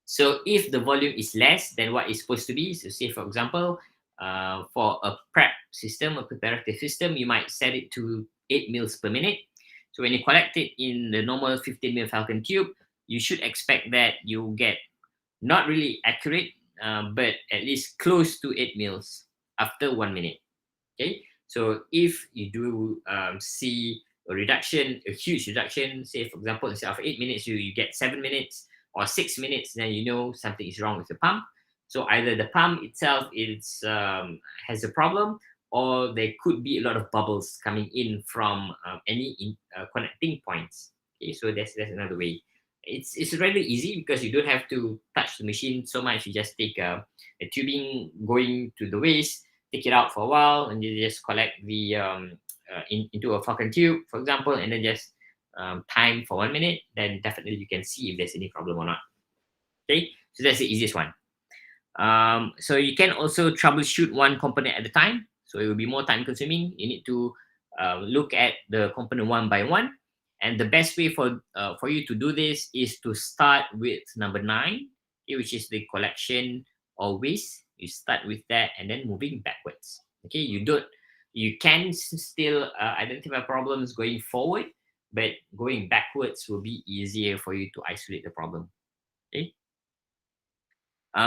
So if the volume is less than what it's supposed to be, so say for example, for a prep system, a preparative system, you might set it to 8 mils per minute. So when you collect it in the normal 15 mil falcon tube, you should expect that you get not really accurate, but at least close to 8 mils after 1 minute. Okay, so if you do see a reduction, a huge reduction, say for example, instead of 8 minutes, you get 7 minutes or 6 minutes, then you know something is wrong with the pump. So either the pump itself has a problem, or there could be a lot of bubbles coming in from any connecting points. Okay, so that's another way. It's really easy because you don't have to touch the machine so much. You just take a tubing going to the waste, take it out for a while, and you just collect the into a falcon tube, for example, and then just time for 1 minute. Then definitely you can see if there's any problem or not. Okay, so that's the easiest one. So you can also troubleshoot one component at a time. So it will be more time consuming. You need to look at the component one by one. And the best way for you to do this is to start with number 9, okay, which is the collection or waste. You start with that and then moving backwards. Okay, you can still identify problems going forward, but going backwards will be easier for you to isolate the problem. Okay.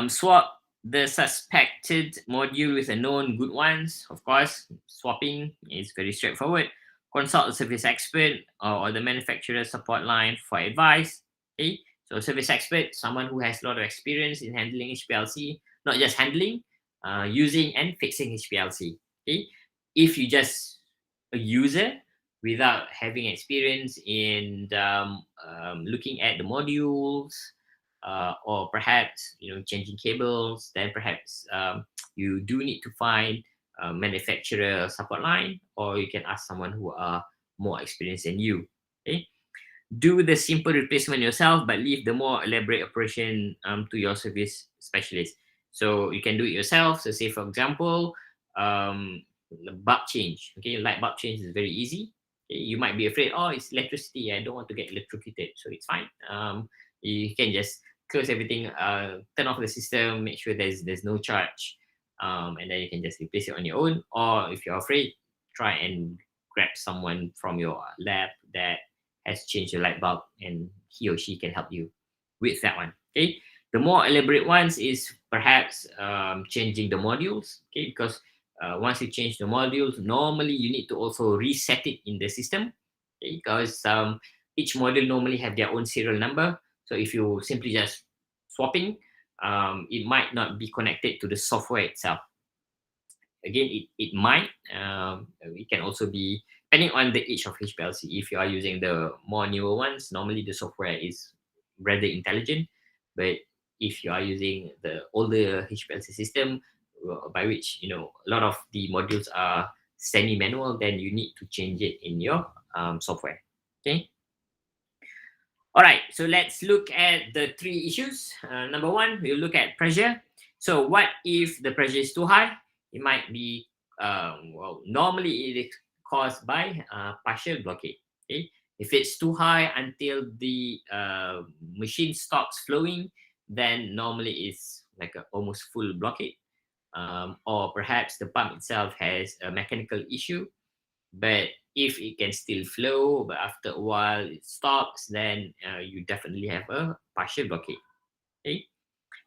Swap the suspected module with a known good ones. Of course, swapping is very straightforward. Consult a service expert or the manufacturer support line for advice. Okay, so service expert, someone who has a lot of experience in handling HPLC, not just handling, using and fixing HPLC. Okay, if you just a user without having experience in looking at the modules, or perhaps changing cables, then perhaps you do need to find a manufacturer support line, or you can ask someone who are more experienced than you. Okay, Do the simple replacement yourself, but leave the more elaborate operation to your service specialist. So you can do it yourself. So say for example, the bulb change. Okay, light bulb change is very easy. Okay, you might be afraid, oh, it's electricity, I don't want to get electrocuted. So it's fine. You can just close everything, turn off the system, make sure there's no charge, and then you can just replace it on your own. Or if you're afraid, try and grab someone from your lab that has changed the light bulb, and he or she can help you with that one. Okay, the more elaborate ones is perhaps changing the modules. Okay, because once you change the modules, normally you need to also reset it in the system. Okay, because each module normally have their own serial number. So if you simply just swapping, it might not be connected to the software itself. Again, it might, it can also be depending on the age of HPLC. If you are using the more newer ones, normally the software is rather intelligent. But if you are using the older HPLC system, by which a lot of the modules are semi-manual, then you need to change it in your software. Okay. All right, so let's look at the three issues. Number one, we'll look at pressure. So what if the pressure is too high? It might be, well, normally it is caused by partial blockade. Okay, if it's too high until the machine stops flowing, then normally it's like a almost full blockade. Or perhaps the pump itself has a mechanical issue. But if it can still flow, but after a while it stops, then you definitely have a partial blockade. Okay,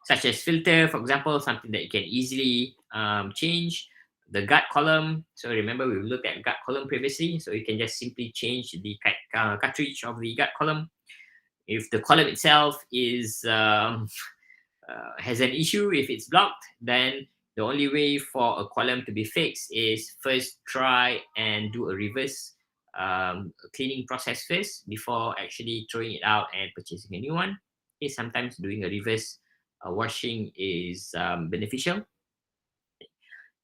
such as filter, for example, something that you can easily change. The gut column. So remember we looked at gut column previously. So you can just simply change the cartridge of the gut column. If the column itself is has an issue, if it's blocked, then the only way for a column to be fixed is first try and do a reverse cleaning process first before actually throwing it out and purchasing a new one. Okay, sometimes doing a reverse washing is beneficial.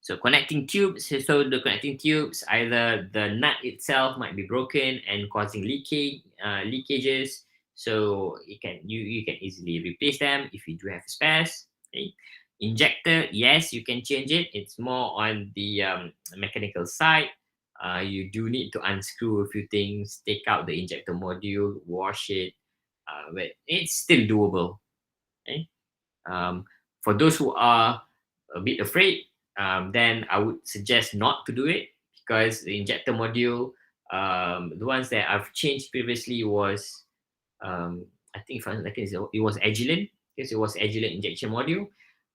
So connecting tubes, so the connecting tubes, either the nut itself might be broken and causing leakages. So you can easily replace them if you do have spares. Okay. Injector, yes, you can change it. It's more on the mechanical side. You do need to unscrew a few things, take out the injector module, wash it, but it's still doable. Okay. For those who are a bit afraid, then I would suggest not to do it, because the injector module, the ones that I've changed previously was, I think if I'm like it was Agilent, because it was Agilent injection module.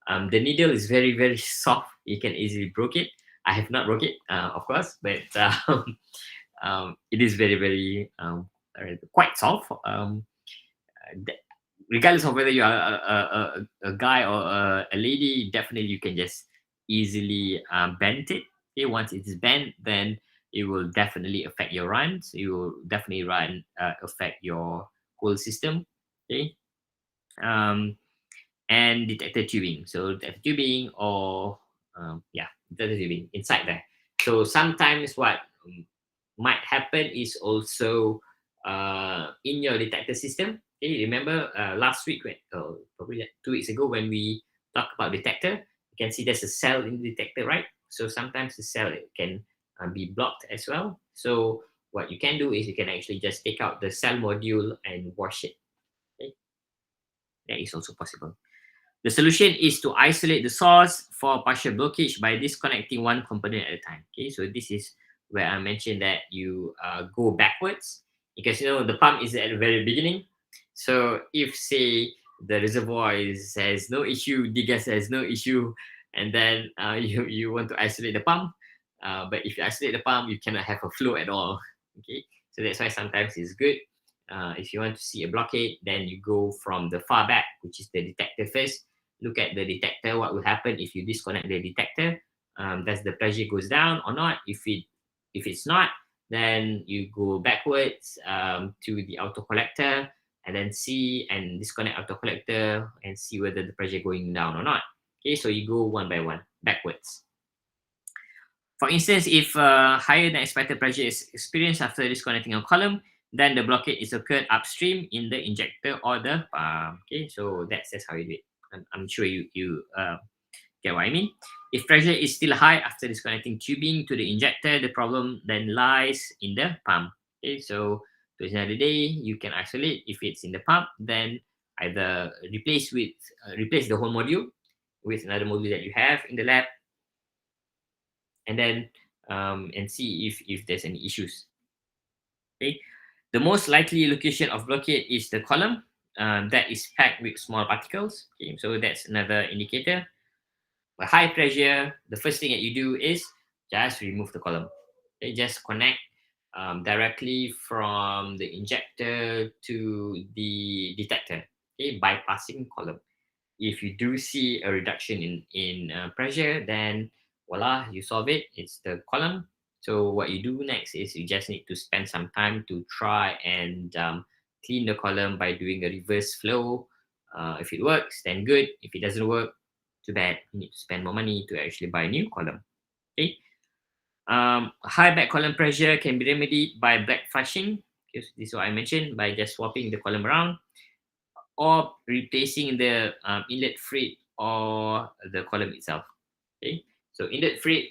The needle is very very soft. You can easily broke it. I have not broke it, of course, but it is very very quite soft. Regardless of whether you are a guy or a lady, definitely you can just easily bend it. Okay, once it is bent, then it will definitely affect your runs. It will definitely affect your whole system. Okay, um, and detector tubing. So detector tubing, or yeah, detector tubing inside there. So sometimes what might happen is also in your detector system. Okay, remember last week, probably like 2 weeks ago, when we talked about detector, you can see there's a cell in the detector, right? So sometimes the cell can be blocked as well. So what you can do is you can actually just take out the cell module and wash it. Okay? That is also possible. The solution is to isolate the source for partial blockage by disconnecting one component at a time. Okay, so this is where I mentioned that you go backwards, because the pump is at the very beginning. So if say the reservoir has no issue, the gas has no issue, and then you want to isolate the pump, but if you isolate the pump, you cannot have a flow at all. Okay, so that's why sometimes it's good. If you want to see a blockade, then you go from the far back, which is the detector first. Look at the detector. What will happen if you disconnect the detector? Does the pressure goes down or not? If it's not, then you go backwards to the auto collector, and then see and disconnect auto collector and see whether the pressure going down or not. Okay, so you go one by one backwards. For instance, if higher than expected pressure is experienced after disconnecting a column, then the blockade is occurred upstream in the injector or the pump. Okay, so that's how you do it. I'm sure you get what I mean. If pressure is still high after disconnecting tubing to the injector, the problem then lies in the pump. Okay, so to the end of the day, you can isolate. If it's in the pump, then either replace the whole module with another module that you have in the lab, and then and see if there's any issues. Okay, the most likely location of blockade is the column that is packed with small particles. Okay, so that's another indicator. But high pressure, the first thing that you do is just remove the column. Okay, just connect directly from the injector to the detector, okay, bypassing column. If you do see a reduction in pressure, then voila, you solve it. It's the column. So what you do next is you just need to spend some time to try and clean the column by doing a reverse flow. If it works, then good. If it doesn't work, too bad. You need to spend more money to actually buy a new column. Okay. High back column pressure can be remedied by black flushing. Okay, this is what I mentioned, by just swapping the column around or replacing the inlet frit or the column itself. Okay, so inlet frit,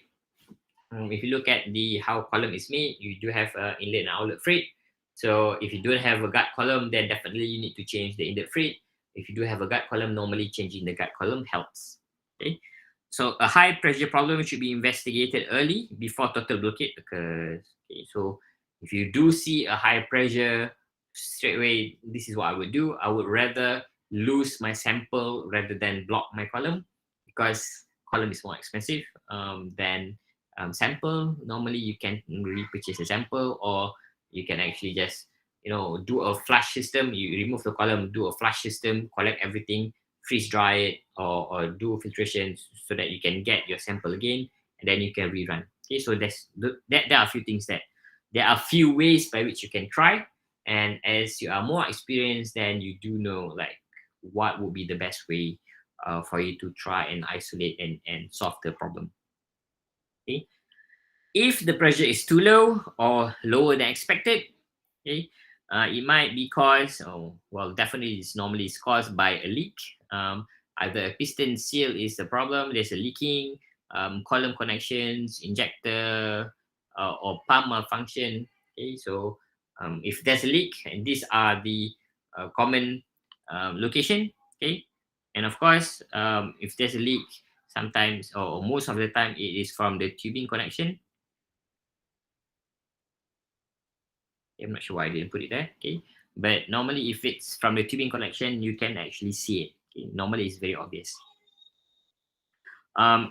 if you look at the how column is made, you do have an inlet and outlet frit. So if you don't have a gut column, then definitely you need to change the inlet frit. If you do have a gut column, normally changing the gut column helps. Okay, so a high pressure problem should be investigated early before total blockade occurs. Okay, so if you do see a high pressure, straight away, this is what I would do. I would rather lose my sample rather than block my column, because column is more expensive than sample. Normally you can repurchase a sample, or you can actually just do a flush system. You remove the column, do a flush system, collect everything, freeze dry it, or do filtration so that you can get your sample again, and then you can rerun. Okay, so there are a few things that there are a few ways by which you can try, and as you are more experienced, then you do know like what would be the best way for you to try and isolate and solve the problem. Okay, if the pressure is too low or lower than expected, okay, it might be caused, definitely it's caused by a leak. Either a piston seal is the problem, there's a leaking, column connections, injector, or pump malfunction. Okay, so if there's a leak, and these are the common location, okay, and of course, if there's a leak, sometimes or most of the time it is from the tubing connection. I'm not sure why I didn't put it there. Okay, but normally if it's from the tubing connection, you can actually see it. Okay? Normally it's very obvious.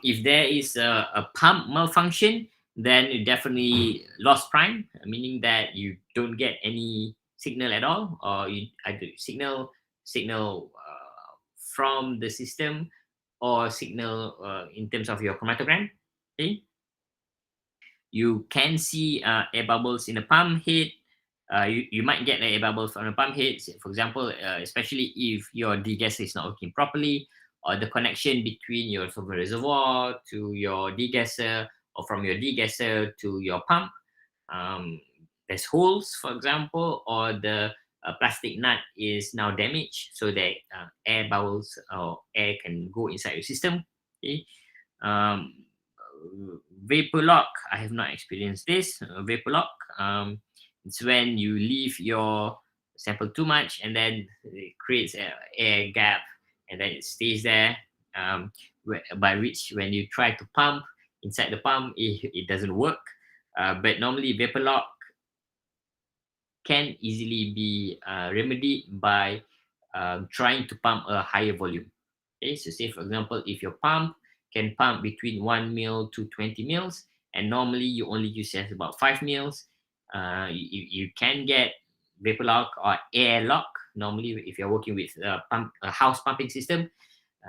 If there is a pump malfunction, then you definitely lost prime, meaning that you don't get any signal at all, or you either signal from the system, or signal in terms of your chromatogram. Okay, you can see air bubbles in the pump head. You might get air bubbles from the pump head, for example, especially if your degasser is not working properly, or the connection between your solvent reservoir to your degasser, or from your degasser to your pump. Um, there's holes, for example, or the plastic nut is now damaged, so that air bubbles or air can go inside your system. Okay. Um, Vapor lock, I have not experienced this. Vapor lock, it's when you leave your sample too much, and then it creates an air gap, and then it stays there. By which, when you try to pump inside the pump, it doesn't work. But normally, vapor lock can easily be remedied by trying to pump a higher volume. Okay, so say for example, if your pump can pump between 1 mil to 20 mils, and normally you only use about 5 mils, you can get vapor lock or air lock. Normally, if you're working with a house pumping system,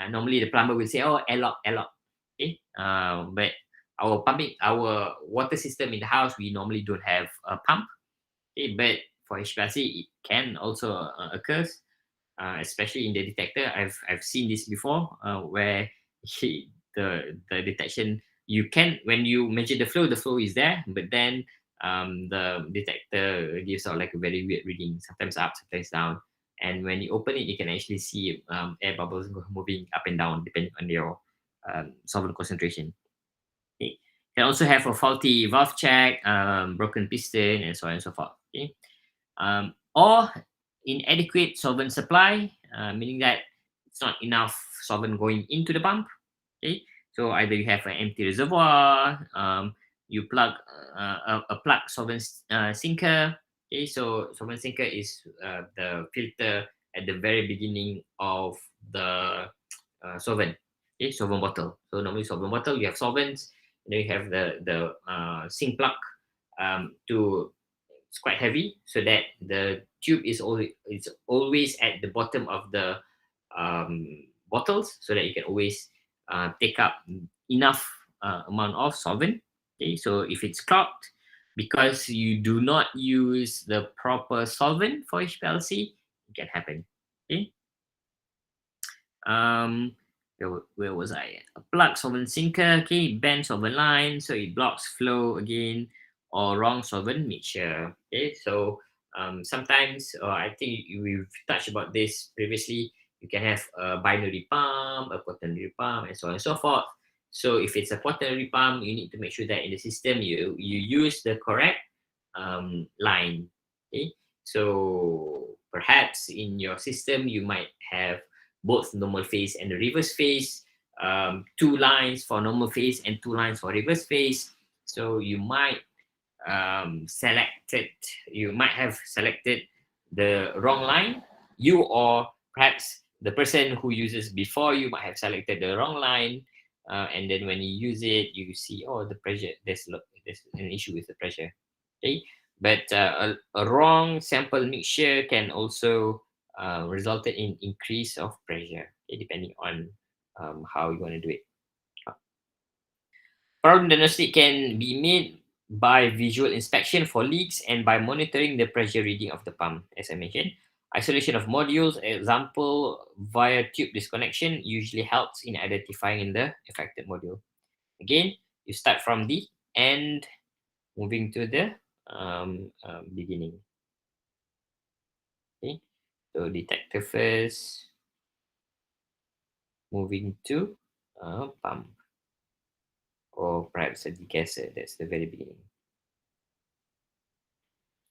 normally the plumber will say, "Oh, air lock, air lock." Okay, but our water system in the house, we normally don't have a pump. Okay, but for HPLC, it can also occur, especially in the detector. I've seen this before, where the detection, you can, when you measure the flow is there, but then the detector gives out like a very weird reading, sometimes up, sometimes down. And when you open it, you can actually see air bubbles moving up and down depending on your solvent concentration. Okay. You can also have a faulty valve check, broken piston, and so on and so forth. Okay. Or inadequate solvent supply, meaning that it's not enough solvent going into the pump. Okay, so either you have an empty reservoir, you plug a plug solvent sinker. Okay, so solvent sinker is the filter at the very beginning of the solvent. Okay, solvent bottle. So normally solvent bottle you have solvents, and then you have the sink plug to it's quite heavy so that the tube is always at the bottom of the bottles so that you can always take up enough amount of solvent. Okay, so if it's clogged because you do not use the proper solvent for HPLC, it can happen. Okay. um where was I? A plug solvent sinker, okay, bend solvent line, so it blocks flow again, or wrong solvent mixture. Okay, so sometimes, I think we've touched about this previously. You can have a binary pump, a quaternary pump, and so on and so forth. So if it's a quaternary pump, you need to make sure that in the system you use the correct line. Okay, so perhaps in your system you might have both normal phase and the reverse phase, two lines for normal phase and two lines for reverse phase. So you might have selected the wrong line. You, or perhaps the person who uses before you, might have selected the wrong line, and then when you use it, you see, oh, the pressure, there's an issue with the pressure. Okay, but a wrong sample mixture can also result in increase of pressure, okay, depending on how you want to do it. Problem diagnostic can be made by visual inspection for leaks and by monitoring the pressure reading of the pump, as I mentioned. Isolation of modules, example via tube disconnection, usually helps in identifying the affected module. Again, you start from the end, moving to the beginning. Okay, so detector first, moving to pump, or perhaps a degasser. That's the very beginning.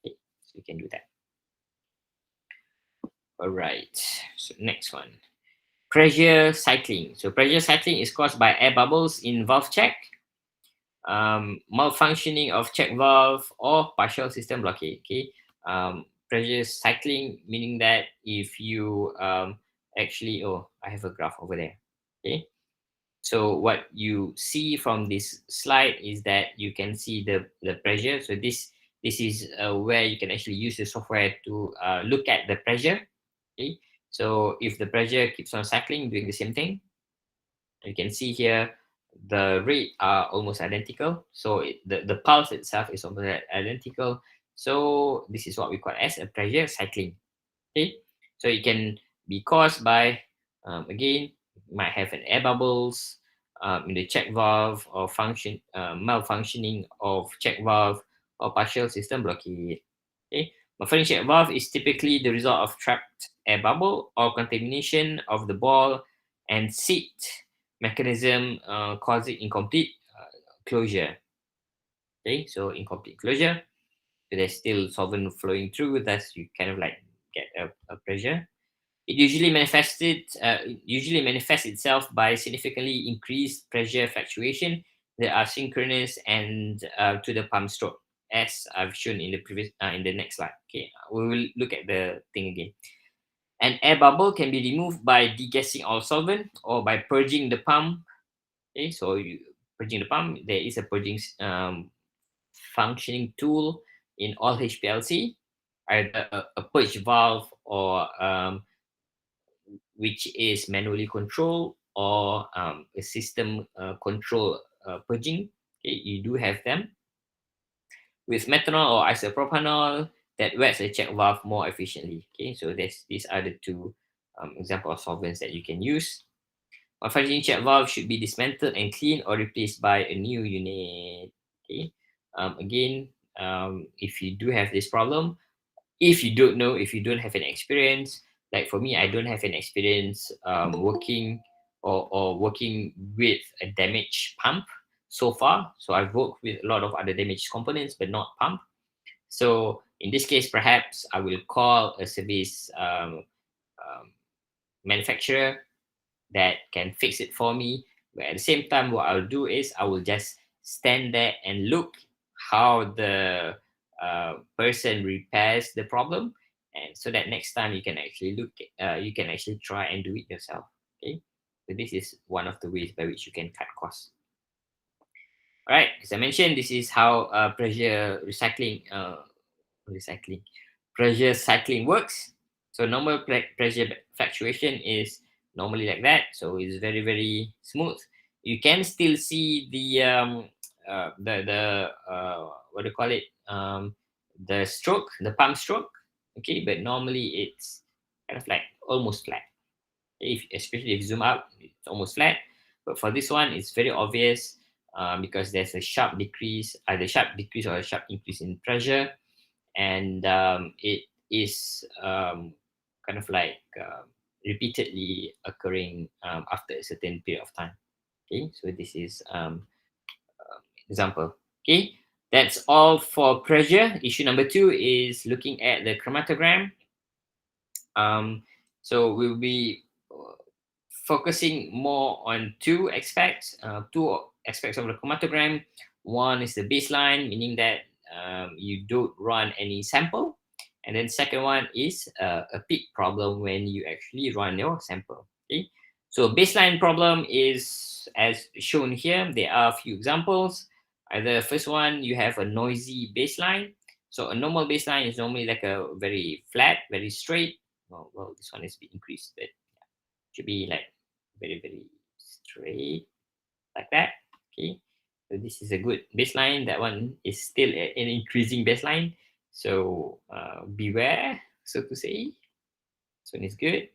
Okay, so you can do that. All right. So next one, pressure cycling. So pressure cycling is caused by air bubbles in valve check, malfunctioning of check valve, or partial system blockade. Okay. Pressure cycling meaning that if you actually, oh, I have a graph over there. Okay. So what you see from this slide is that you can see the pressure. So this is where you can actually use the software to look at the pressure. Okay, so if the pressure keeps on cycling, doing the same thing, you can see here the rate are almost identical. So the pulse itself is almost identical. So this is what we call as a pressure cycling. Okay, so it can be caused by again, you might have an air bubbles in the check valve, or malfunctioning of check valve, or partial system blockade. Okay, malfunctioning check valve is typically the result of trapped air bubble or contamination of the ball and seat mechanism, causing incomplete closure. Okay, so incomplete closure. So there's still solvent flowing through, thus you kind of like get a pressure. It usually manifests itself by significantly increased pressure fluctuation that are synchronous and to the pump stroke, as I've shown in the previous in the next slide. Okay, we will look at the thing again. An air bubble can be removed by degassing all solvent or by purging the pump. Okay, so purging the pump, there is a purging functioning tool in all HPLC, either a purge valve, or which is manually controlled, or a system control purging. Okay, you do have them with methanol or isopropanol that wets the check valve more efficiently. Okay, so these are the two example of solvents that you can use. Malfunctioning check valve should be dismantled and cleaned or replaced by a new unit. Okay, again, if you do have this problem, if you don't know, if you don't have an experience, like for me, I don't have an experience working or working with a damaged pump so far. So I've worked with a lot of other damaged components, but not pump. So in this case, perhaps I will call a service um, manufacturer that can fix it for me. But at the same time, what I'll do is I will just stand there and look how the person repairs the problem, and so that next time you can actually you can actually try and do it yourself. Okay, so this is one of the ways by which you can cut costs. All right, as I mentioned, this is how recycling pressure cycling works. So normal pressure fluctuation is normally like that, so it's very very smooth. You can still see the what do you call it, the stroke, the pump stroke. Okay, but normally it's kind of like almost flat. If especially if you zoom out, it's almost flat. But for this one, it's very obvious, because there's a sharp decrease, either sharp decrease or a sharp increase in pressure, and it is kind of like repeatedly occurring after a certain period of time. Okay, so this is example. Okay, that's all for pressure. Issue number 2 is looking at the chromatogram. So we'll be focusing more on two aspects of the chromatogram. One is the baseline, meaning that you don't run any sample. And then second one is a peak problem when you actually run your sample. Okay, so baseline problem is as shown here. There are a few examples. The first one, you have a noisy baseline. So a normal baseline is normally like a very flat, very straight. Well, this one is a bit increased, but should be like very very straight like that. Okay, so this is a good baseline. That one is still an increasing baseline, so beware, so to say. This one is good.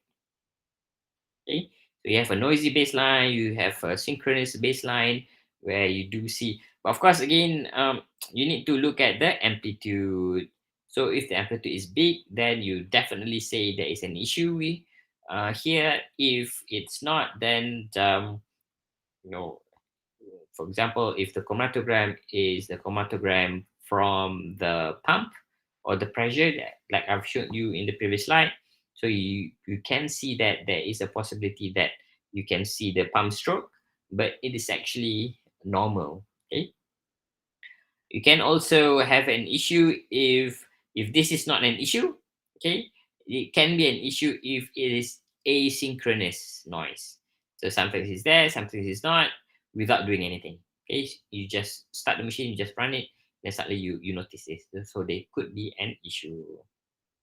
Okay, so you have a noisy baseline, you have a synchronous baseline where you do see, but of course again, you need to look at the amplitude. So if the amplitude is big, then you definitely say there is an issue with here. If it's not, then you know, for example, if the chromatogram is the chromatogram from the pump or the pressure, like I've shown you in the previous slide, so you can see that there is a possibility that you can see the pump stroke, but it is actually normal. Okay, you can also have an issue if this is not an issue. Okay, it can be an issue if it is asynchronous noise. So sometimes it's there, sometimes it's not, without doing anything. Okay, you just start the machine, you just run it, then suddenly you notice this. So there could be an issue.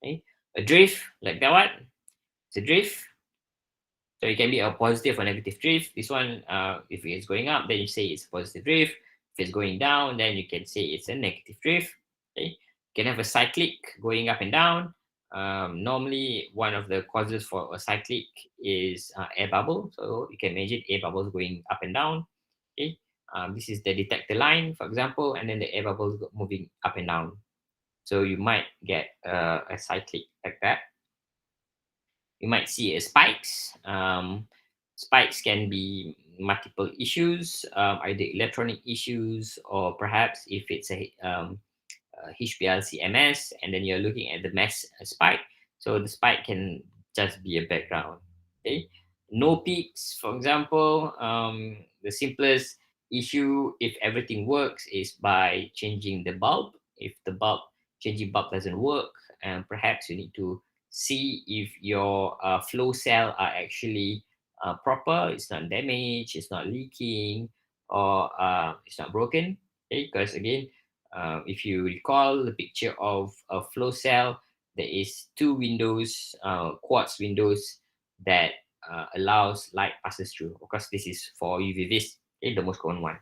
Okay, a drift like that one, it's a drift. So it can be a positive or negative drift. This one, if it's going up, then you say it's a positive drift. If it's going down, then you can say it's a negative drift. Okay, you can have a cyclic going up and down. Normally, one of the causes for a cyclic is air bubble. So you can imagine air bubbles going up and down. Okay, this is the detector line, for example, and then the air bubbles moving up and down. So you might get a cyclic like that. You might see spikes. Spikes can be multiple issues, either electronic issues or perhaps if it's a HPLC MS, and then you're looking at the mass spike. So the spike can just be a background. Okay, no peaks, for example. The simplest issue, if everything works, is by changing the bulb. If the changing bulb doesn't work, and perhaps you need to see if your flow cell are actually proper, it's not damaged, it's not leaking, or it's not broken. Okay, because again, if you recall the picture of a flow cell, there is two windows, quartz windows that allows light passes through. Of course, this is for UV vis, okay, the most common one.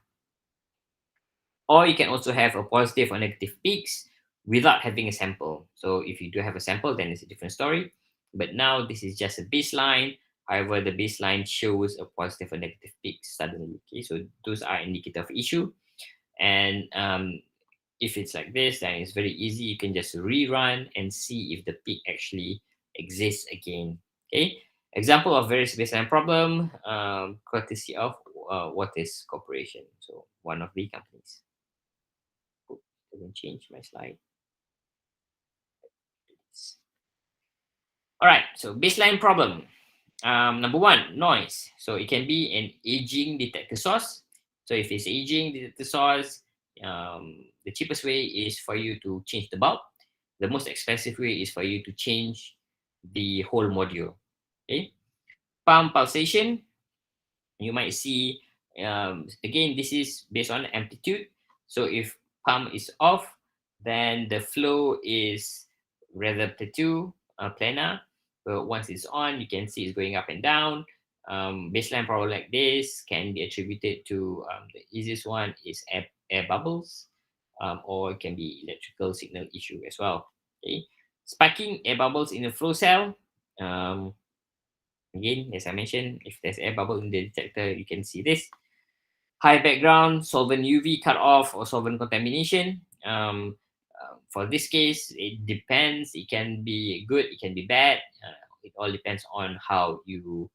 Or you can also have a positive or negative peaks without having a sample. So if you do have a sample, then it's a different story. But now this is just a baseline. However, the baseline shows a positive or negative peaks suddenly. Okay, so those are indicator of issue. And If it's like this, then it's very easy. You can just rerun and see if the peak actually exists again. Okay. Example of various baseline problem, courtesy of what is corporation. So one of the companies. Oops, didn't change my slide. All right. So baseline problem. Number one, noise. So it can be an aging detector source. So if it's aging detector source, the cheapest way is for you to change the bulb. The most expensive way is for you to change the whole module. Okay. Pump pulsation. You might see, again, this is based on amplitude. So if pump is off, then the flow is rather planar. But once it's on, you can see it's going up and down. Baseline problem like this can be attributed to, the easiest one is air bubbles, or it can be electrical signal issue as well. Okay, spiking air bubbles in a flow cell. Um, Again, as I mentioned, if there's air bubble in the detector, you can see this. High background, solvent UV cut off, or solvent contamination. For this case, it depends. It can be good, it can be bad. It all depends on how you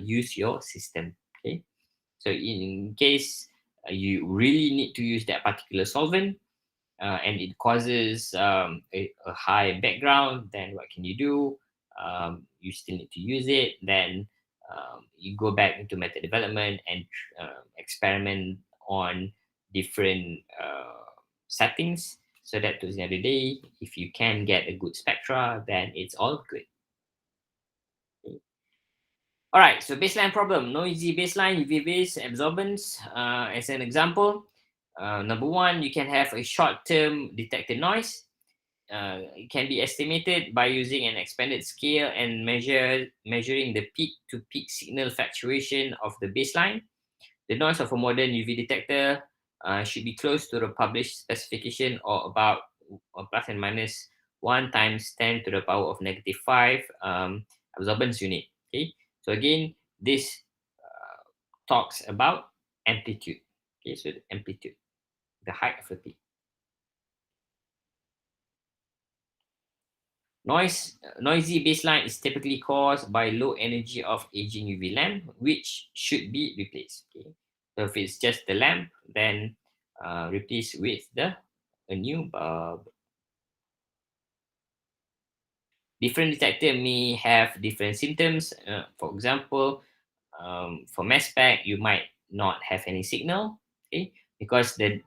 use your system. Okay, so in case you really need to use that particular solvent, and it causes a high background, then what can you do? You still need to use it. Then you go back into method development and experiment on different settings, so that to the end of the day, if you can get a good spectra, then it's all good. Okay. All right, so baseline problem, noisy baseline, UV-based absorbance. As an example, number one, you can have a short-term detected noise. It can be estimated by using an expanded scale and measuring the peak to peak signal fluctuation of the baseline. The noise of a modern UV detector should be close to the published specification, or about plus and minus 1 times 10 to the power of negative 5 absorbance unit. Okay, so again, this talks about amplitude. Okay, so the amplitude, the height of the peak. Noisy baseline is typically caused by low energy of aging UV lamp, which should be replaced. Okay, so if it's just the lamp, then replace with a new bulb. Different detector may have different symptoms. For example, for mass spec, you might not have any signal. Okay, because the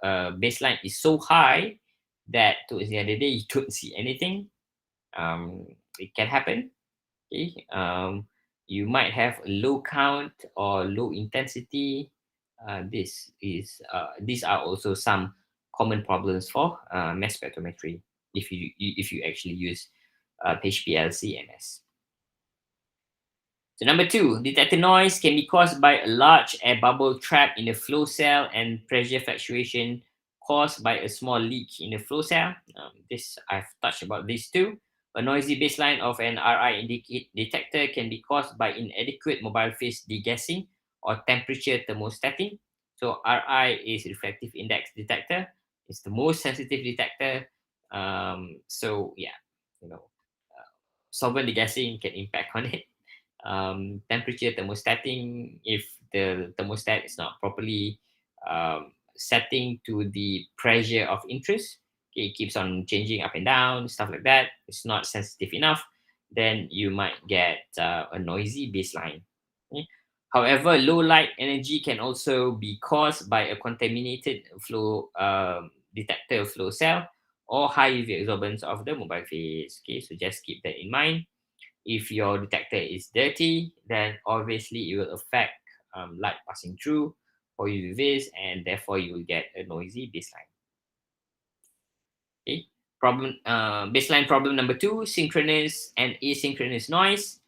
baseline is so high that towards the end of the day you don't see anything. It can happen. Okay, you might have a low count or low intensity. These are also some common problems for mass spectrometry if you actually use HPLC MS. So number two, detector noise can be caused by a large air bubble trapped in a flow cell and pressure fluctuation caused by a small leak in the flow cell. This I've touched about this too. A noisy baseline of an RI detector can be caused by inadequate mobile phase degassing or temperature thermostating. So RI is reflective index detector. It's the most sensitive detector. So yeah, you know, solvent degassing can impact on it. Temperature thermostating, if the thermostat is not properly setting to the pressure of interest, okay, it keeps on changing up and down, stuff like that, it's not sensitive enough, then you might get a noisy baseline. Okay. However, low light energy can also be caused by a contaminated flow detector flow cell or high UV absorbance of the mobile phase. Okay, so just keep that in mind. If your detector is dirty, then obviously it will affect light passing through for UVs, and therefore you will get a noisy baseline. Okay. Baseline problem number two: synchronous and asynchronous noise.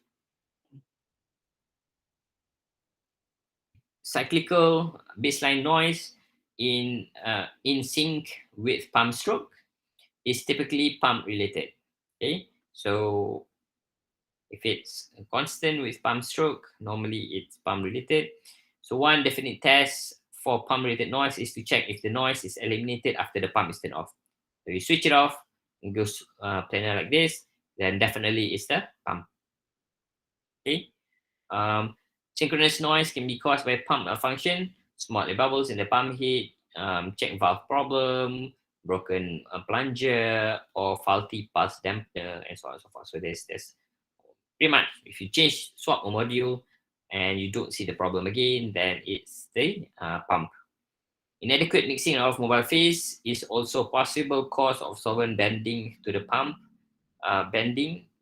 Cyclical baseline noise in sync with pump stroke is typically pump related. Okay, so if it's constant with pump stroke, normally it's pump related. So one definite test for pump-related noise is to check if the noise is eliminated after the pump is turned off. So you switch it off, it goes planar like this, then definitely it's the pump. Okay. Synchronous noise can be caused by pump malfunction, small air bubbles in the pump head, check valve problem, broken plunger, or faulty pulse dampener, and so on and so forth. So there's pretty much, if you swap a module and you don't see the problem again, then it's the pump. Inadequate mixing of mobile phase is also a possible cause of solvent bending to the pump.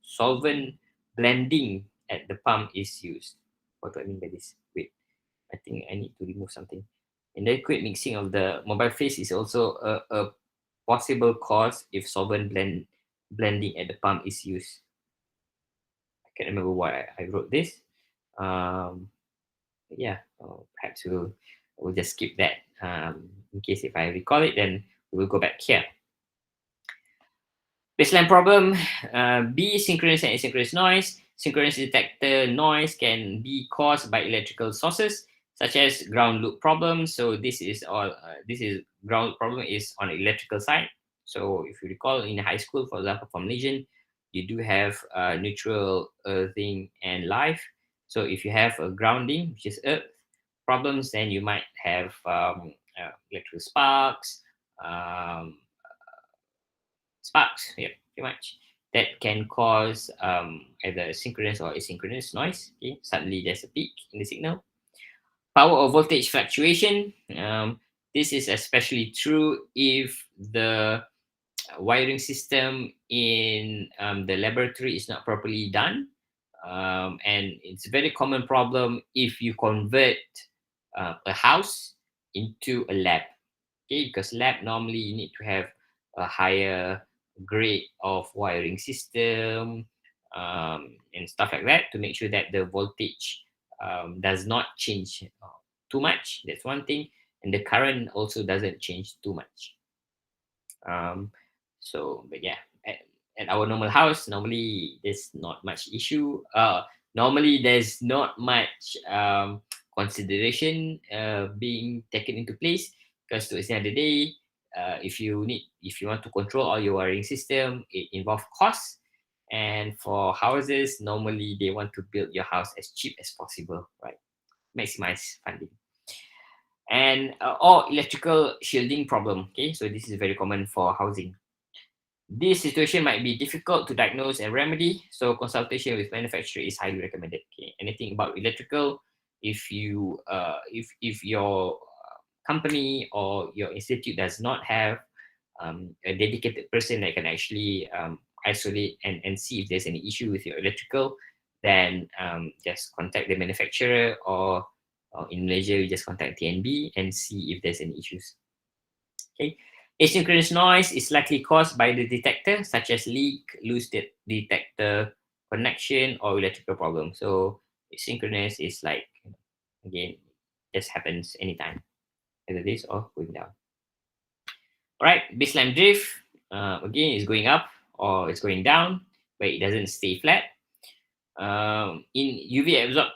Solvent blending at the pump is used. What do I mean by this? Wait, I think I need to remove something. Inadequate mixing of the mobile phase is also a possible cause if solvent blending at the pump is used. I can't remember why I wrote this. Yeah, perhaps we'll just skip that. In case if I recall it, then we'll go back here. Baseline problem, B, synchronous and asynchronous noise. Synchronous detector noise can be caused by electrical sources, such as ground loop problem. So this is ground problem is on the electrical side. So if you recall in high school, for example, from Malaysian, you do have neutral, earthing, and live. So if you have a grounding, which is earth problems, then you might have electrical sparks, yeah, pretty much. That can cause either synchronous or asynchronous noise. Okay, suddenly there's a peak in the signal. Power or voltage fluctuation. This is especially true if the wiring system in the laboratory is not properly done. And it's a very common problem if you convert a house into a lab. Okay, because lab normally you need to have a higher grade of wiring system and stuff like that to make sure that the voltage does not change too much. That's one thing, and the current also doesn't change too much. But yeah, at our normal house, normally there's not much issue. Normally there's not much consideration being taken into place, because towards the end of the day, if you want to control all your wiring system, it involves costs. And for houses, normally they want to build your house as cheap as possible, right? Maximize funding. And or electrical shielding problem. Okay, so this is very common for housing. This situation might be difficult to diagnose and remedy, so consultation with manufacturer is highly recommended. Okay, anything about electrical, if your company or your institute does not have a dedicated person that can actually isolate and see if there's any issue with your electrical, then just contact the manufacturer, or in Malaysia, you just contact TNB and see if there's any issues. Okay. Asynchronous noise is likely caused by the detector, such as leak, loose detector connection, or electrical problem. So asynchronous is like, again, just happens anytime, either this or going down. All right, baseline drift, again, is going up or it's going down, but it doesn't stay flat. In UV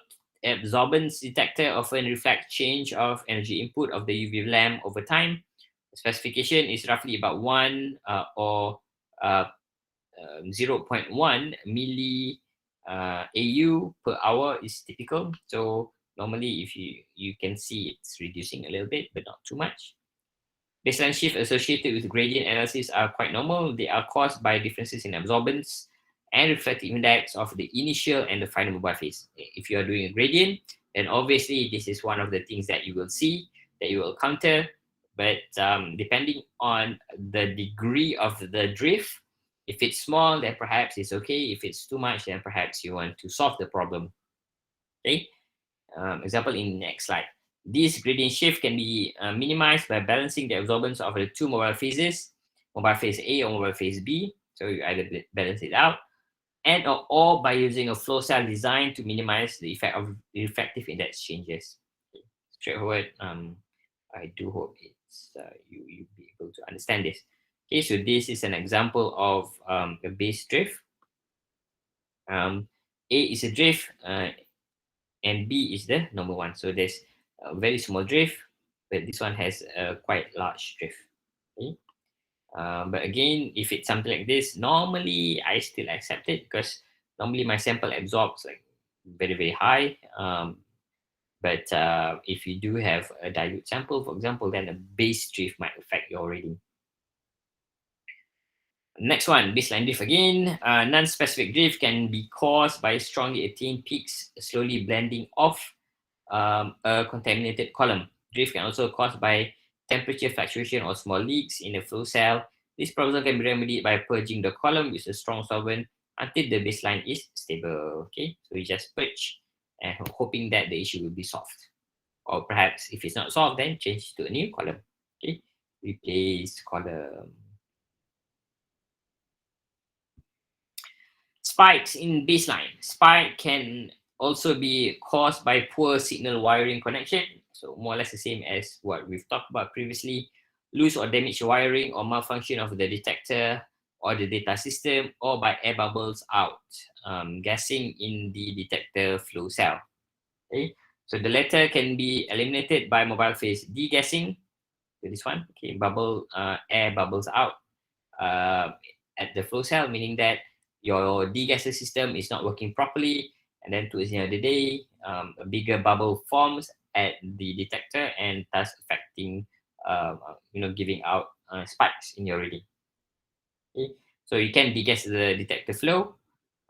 absorbance detector often reflect change of energy input of the UV lamp over time. The specification is roughly about 1 or 0.1 milli AU per hour is typical. So normally if you can see it's reducing a little bit, but not too much. Baseline shift associated with gradient analysis are quite normal. They are caused by differences in absorbance and reflective index of the initial and the final mobile phase. If you are doing a gradient, then obviously this is one of the things that you will see, that you will counter. But depending on the degree of the drift, if it's small, then perhaps it's okay. If it's too much, then perhaps you want to solve the problem. Okay. Example in next slide. This gradient shift can be minimized by balancing the absorbance of the two mobile phases, mobile phase A or mobile phase B. So you either balance it out, and or by using a flow cell design to minimize the effect of the refractive index changes. Okay. Straightforward. I do hope it's you'll be able to understand this. Okay, so this is an example of a base drift. A is a drift, and B is the normal one. So there's a very small drift, but this one has a quite large drift. Okay. But again, if it's something like this, normally I still accept it because normally my sample absorbs like very, very high. But if you do have a dilute sample, for example, then a base drift might affect your reading. Next one, baseline drift again. Non-specific drift can be caused by strongly attained peaks slowly blending off a contaminated column. Drift can also caused by temperature fluctuation or small leaks in the flow cell. This problem can be remedied by purging the column with a strong solvent until the baseline is stable. Okay, so you just purge and hoping that the issue will be solved. Or perhaps if it's not solved, then change to a new column. Okay, replace column. Spikes in baseline. Spike can also be caused by poor signal wiring connection. So more or less the same as what we've talked about previously. Loose or damaged wiring or malfunction of the detector or the data system, or by air bubbles out, gassing in the detector flow cell. Okay, so the latter can be eliminated by mobile phase degassing. So this one, okay, air bubbles out uh, at the flow cell, meaning that your degasser system is not working properly, and then towards the end of the day, a bigger bubble forms at the detector and thus affecting, giving out spikes in your reading. Okay? So you can degas the detector flow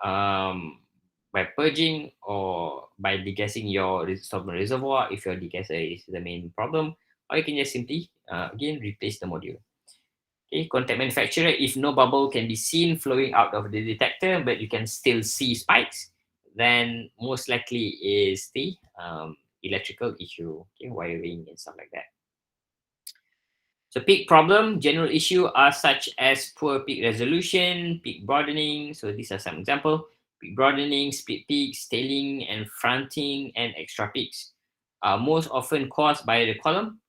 by purging or by degassing your solvent reservoir if your degasser is the main problem, or you can just simply again replace the module. Okay, contact manufacturer, if no bubble can be seen flowing out of the detector, but you can still see spikes, then most likely is the electrical issue, okay, wiring and stuff like that. So peak problem, general issue are such as poor peak resolution, peak broadening. So these are some example. Peak broadening, split peaks, tailing and fronting, and extra peaks. Most often caused by the column,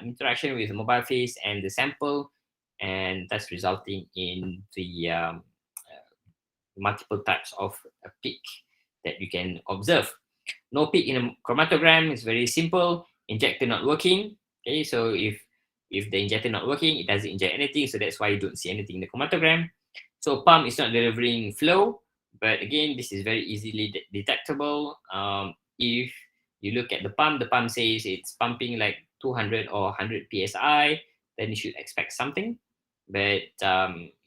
interaction with the mobile phase and the sample, and thus resulting in the multiple types of peak that you can observe. No peak in a chromatogram is very simple. Injector not working. Okay, so if the injector not working, it doesn't inject anything, so that's why you don't see anything in the chromatogram. So pump is not delivering flow, but again, this is very easily detectable. If you look at the pump says it's pumping like 200 or 100 psi, then you should expect something. But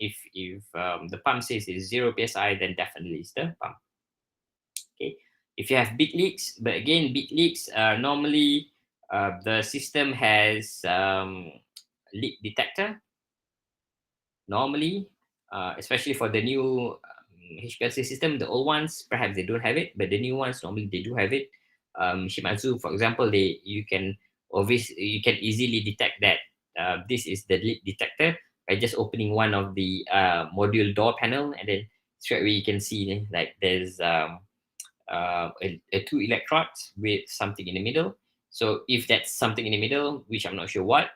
if the pump says it's 0 psi, then definitely it's the pump. Okay, if you have big leaks, but again, big leaks normally the system has leak detector. Normally, especially for the new HPLC system, the old ones perhaps they don't have it, but the new ones normally they do have it. Shimadzu, for example, you can easily detect that this is the leak detector by just opening one of the module door panel, and then straight away you can see like there's a two electrodes with something in the middle. So if that's something in the middle, which I'm not sure what,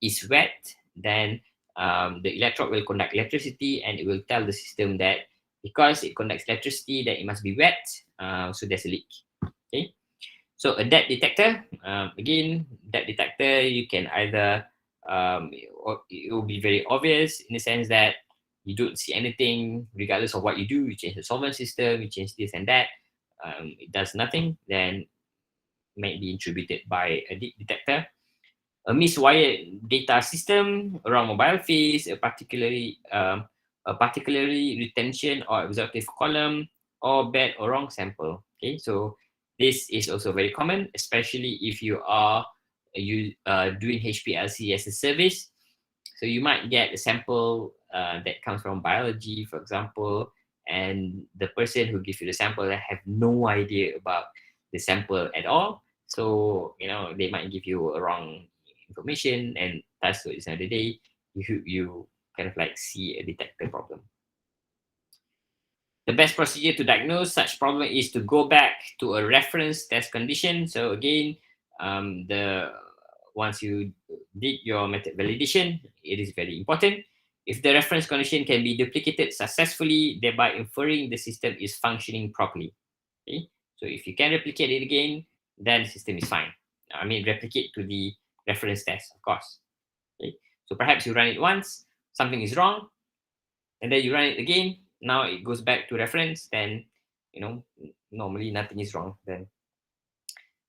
is wet, then the electrode will conduct electricity, and it will tell the system that because it conducts electricity, that it must be wet, so there's a leak. Okay. So a depth detector, again, depth detector, you can either, it will be very obvious in the sense that you don't see anything regardless of what you do. You change the solvent system, you change this and that, it does nothing, then might be attributed by a deep detector. A miswired data system around mobile phase, a particularly retention or absorptive column, or bad or wrong sample. Okay, so this is also very common, especially if you are doing HPLC as a service. So you might get a sample that comes from biology, for example, and the person who gives you the sample have no idea about the sample at all. So they might give you a wrong information, and thus at the end of the day, you kind of like see a detector problem. The best procedure to diagnose such problem is to go back to a reference test condition. So again, the once you did your method validation, it is very important. If the reference condition can be duplicated successfully, thereby inferring the system is functioning properly. Okay, so if you can replicate it again, then the system is fine. I mean, replicate to the reference test, of course. Okay? So perhaps you run it once, something is wrong, and then you run it again. Now it goes back to reference. Then, normally nothing is wrong. Then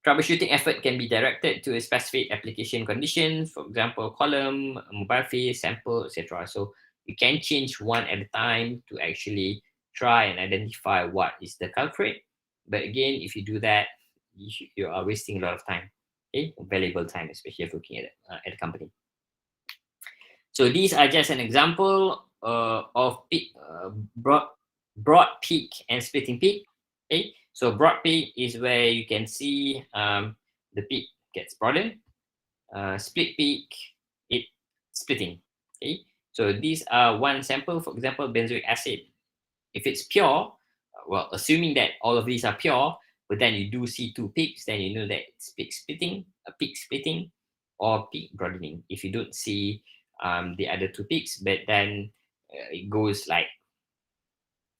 troubleshooting effort can be directed to a specific application conditions, for example, column, mobile phase, sample, etc. So you can change one at a time to actually try and identify what is the culprit. But again, if you do that, you are wasting a lot of time, okay, valuable time, especially if looking at a company. So these are just an example of peak, broad peak and splitting peak. Okay, so broad peak is where you can see the peak gets broadened. Split peak, it splitting. Okay, so these are one sample. For example, benzoic acid. If it's pure, well, assuming that all of these are pure, but then you do see two peaks, then you know that it's peak splitting, or peak broadening. If you don't see the other two peaks, but then it goes like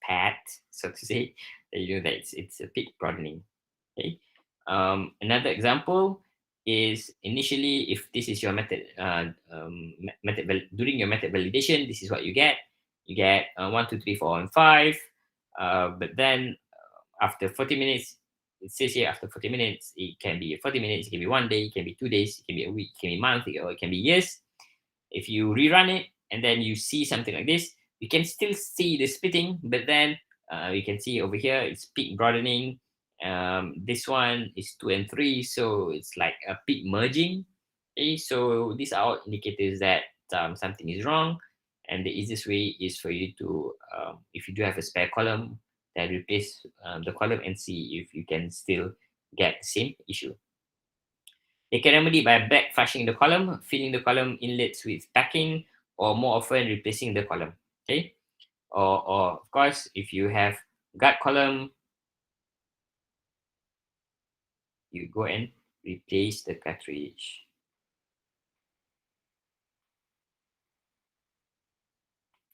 pat, so to say, then you know that it's a peak broadening. Okay. Another example is initially, if this is your method, during your method validation, this is what you get. You get 1, 2, 3, 4, and 5. But then after 40 minutes, it says here after 40 minutes, it can be 40 minutes, it can be 1 day, it can be 2 days, it can be a week, it can be a month, or it can be years. If you rerun it and then you see something like this, you can still see the splitting, but then you can see over here it's peak broadening. This one is 2 and 3, so it's like a peak merging. Okay, so these are all indicators that something is wrong, and the easiest way is for you to, if you do have a spare column, then replace the column and see if you can still get the same issue. They can remedy by backflushing the column, filling the column inlets with packing, or more often replacing the column. Okay, or of course, if you have gut column, you go and replace the cartridge.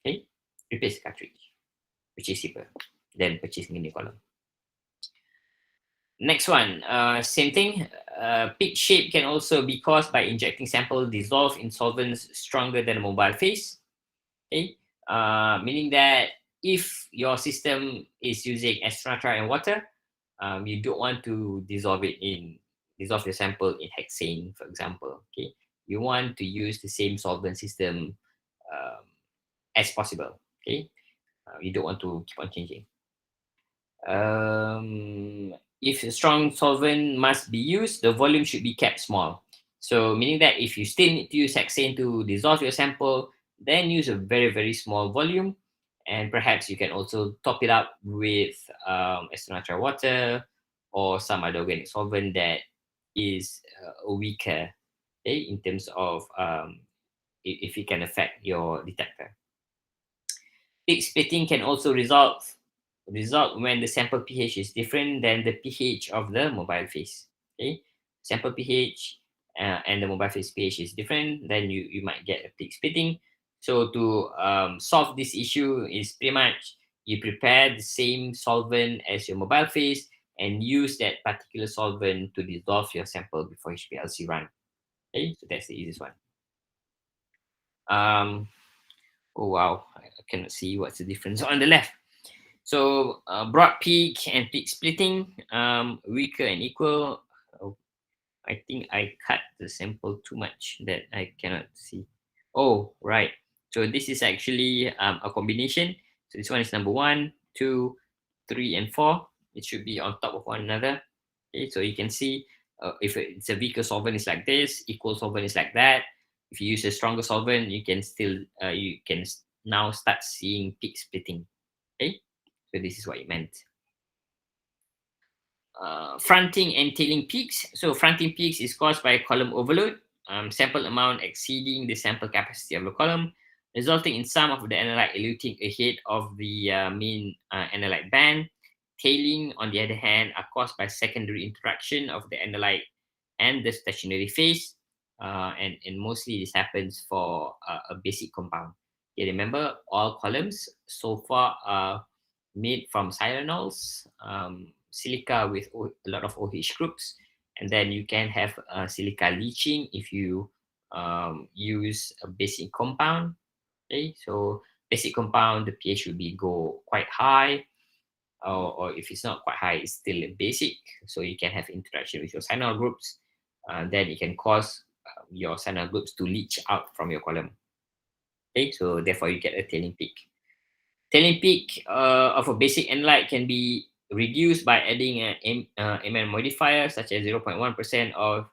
Okay, replace the cartridge, which is cheaper than purchasing a new column. Next one, same thing. Peak shape can also be caused by injecting sample dissolved in solvents stronger than a mobile phase. Okay, meaning that if your system is using astronitrile and water, you don't want to dissolve your sample in hexane, for example. Okay, you want to use the same solvent system as possible. Okay, you don't want to keep on changing. If a strong solvent must be used, the volume should be kept small. So meaning that if you still need to use hexane to dissolve your sample, then use a very, very small volume. And perhaps you can also top it up with acetonitrile water or some other organic solvent that is weaker, okay, in terms of if it can affect your detector. Peak splitting can also result when the sample pH is different than the pH of the mobile phase. Okay, sample pH and the mobile phase pH is different, then you might get a peak splitting. So to solve this issue is pretty much you prepare the same solvent as your mobile phase and use that particular solvent to dissolve your sample before HPLC run. Okay, so that's the easiest one. Oh wow, I cannot see what's the difference on the left. So broad peak and peak splitting, weaker and equal. Oh, I think I cut the sample too much that I cannot see. Oh, right. So this is actually a combination. So this one is number 1, 2, 3, and 4. It should be on top of one another. Okay, so you can see if it's a weaker solvent is like this, equal solvent is like that. If you use a stronger solvent, you can now start seeing peak splitting. Okay, so this is what it meant. Fronting and tailing peaks. So fronting peaks is caused by column overload, sample amount exceeding the sample capacity of the column, resulting in some of the analyte eluting ahead of the main analyte band. Tailing, on the other hand, are caused by secondary interaction of the analyte and the stationary phase, and mostly this happens for a basic compound. Okay, remember, all columns so far are made from silanols, silica with a lot of OH groups, And then you can have silica leaching if you use a basic compound. Okay, so basic compound, the pH should be go quite high, or if it's not quite high, it's still a basic. So you can have interaction with your cyanyl groups. Then it can cause your cyanyl groups to leach out from your column. Okay, so therefore you get a tailing peak. Tailing peak of a basic analyte can be reduced by adding an amine modifier such as 0.1% of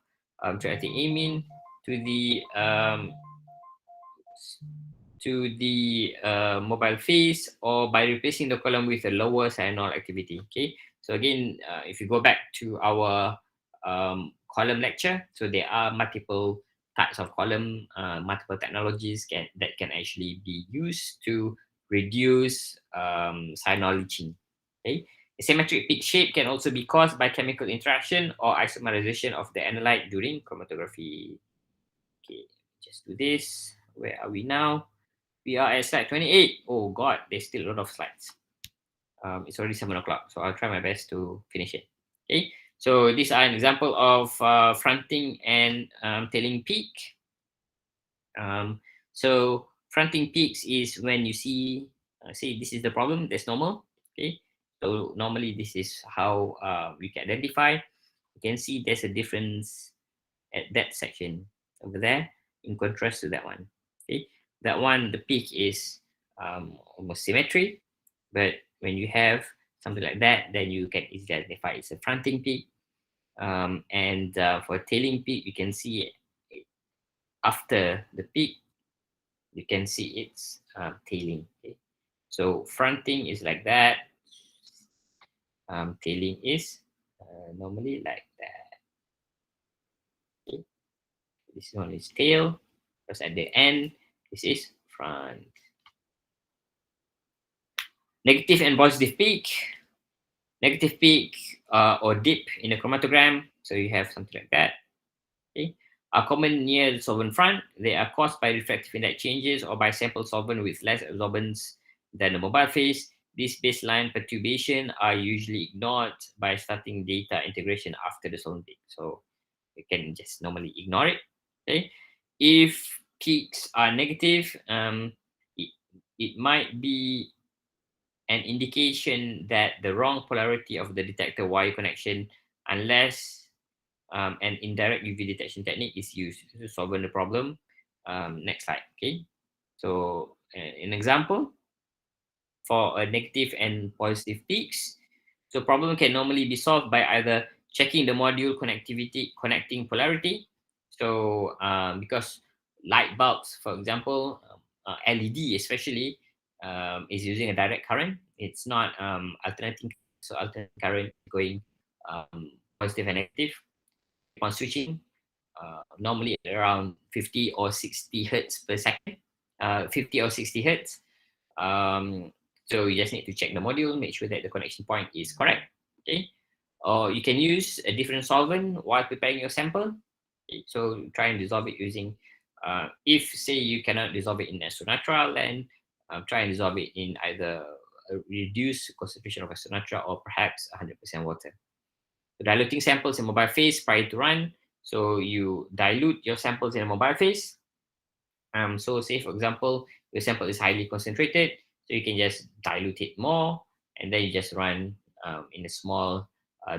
triactic amine to the mobile phase, or by replacing the column with a lower cyanol activity. Okay, so again, if you go back to our column lecture, so there are multiple types of column, multiple technologies that can actually be used to reduce cyanol leaching. Okay, asymmetric peak shape can also be caused by chemical interaction or isomerization of the analyte during chromatography. Okay, just do this. Where are we now? We are at slide 28. Oh God, there's still a lot of slides. It's already 7 o'clock, so I'll try my best to finish it. Okay, so these are an example of fronting and tailing peak. So fronting peaks is when you see, say this is the problem, that's normal. Okay, so normally this is how we can identify. You can see there's a difference at that section over there in contrast to that one. Okay, that one, the peak is almost symmetry, but when you have something like that, then you can easily identify it's a fronting peak. And for tailing peak, you can see after the peak, you can see it's tailing. Okay? So fronting is like that. Tailing is normally like that. Okay? This one is tail, because at the end, this is front. Negative and positive peak. Negative peak or dip in the chromatogram. So you have something like that. Okay, are common near the solvent front. They are caused by refractive index changes or by sample solvent with less absorbance than the mobile phase. These baseline perturbation are usually ignored by starting data integration after the solvent peak. So you can just normally ignore it. Okay, if peaks are negative, it might be an indication that the wrong polarity of the detector wire connection, unless an indirect UV detection technique is used to solve the problem. Next slide. Okay, so an example for a negative and positive peaks. So problem can normally be solved by either checking the module connecting polarity. So because light bulbs, for example, LED especially, is using a direct current. It's not alternating. So alternating current going positive and negative on switching, normally at around 50 or 60 hertz per second, 50 or 60 hertz. So you just need to check the module, make sure that the connection point is correct. Okay, or you can use a different solvent while preparing your sample. Okay? So try and dissolve it using, if say you cannot dissolve it in isonitrile, then try and dissolve it in either a reduced concentration of isonitrile or perhaps 100% water. So diluting samples in mobile phase prior to run. So you dilute your samples in a mobile phase. So say for example, your sample is highly concentrated, so you can just dilute it more, and then you just run in a small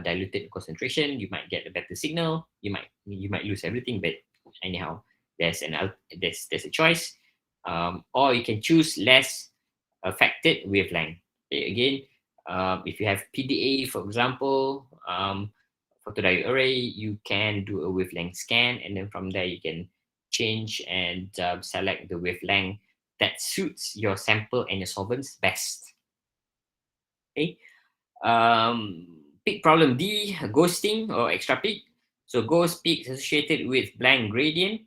diluted concentration. You might get a better signal. You might lose everything, but anyhow, there's a choice. Or you can choose less affected wavelength. Okay, again, if you have PDA, for example, photodiode array, you can do a wavelength scan, and then from there you can change and select the wavelength that suits your sample and your solvents best. Okay. Peak problem D, ghosting or extra peak. So ghost peak is associated with blank gradient.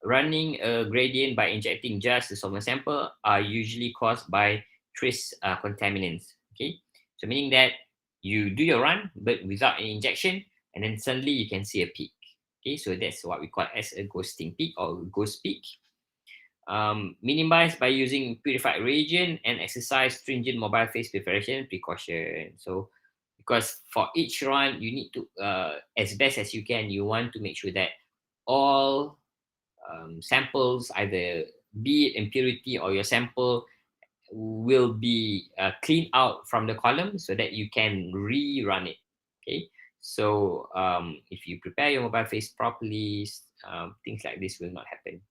Running a gradient by injecting just the solvent sample are usually caused by trace contaminants. Okay, so meaning that you do your run but without an injection, and then suddenly you can see a peak. Okay, so that's what we call as a ghosting peak or ghost peak. Minimized by using purified reagent and exercise stringent mobile phase preparation precaution. So because for each run you need to, as best as you can, you want to make sure that all samples, either be it impurity or your sample, will be cleaned out from the column so that you can rerun it. Okay, so if you prepare your mobile face properly, things like this will not happen.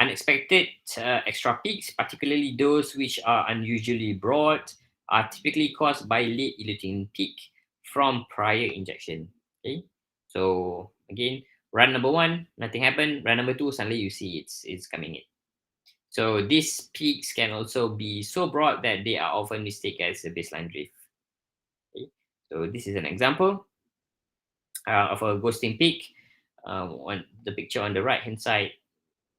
Unexpected extra peaks, particularly those which are unusually broad, are typically caused by late eluting peak from prior injection. Okay, so again, run number one, nothing happened. Run number two, suddenly you see it's coming in. So these peaks can also be so broad that they are often mistaken as a baseline drift. Okay? So this is an example of a ghosting peak. On the picture on the right hand side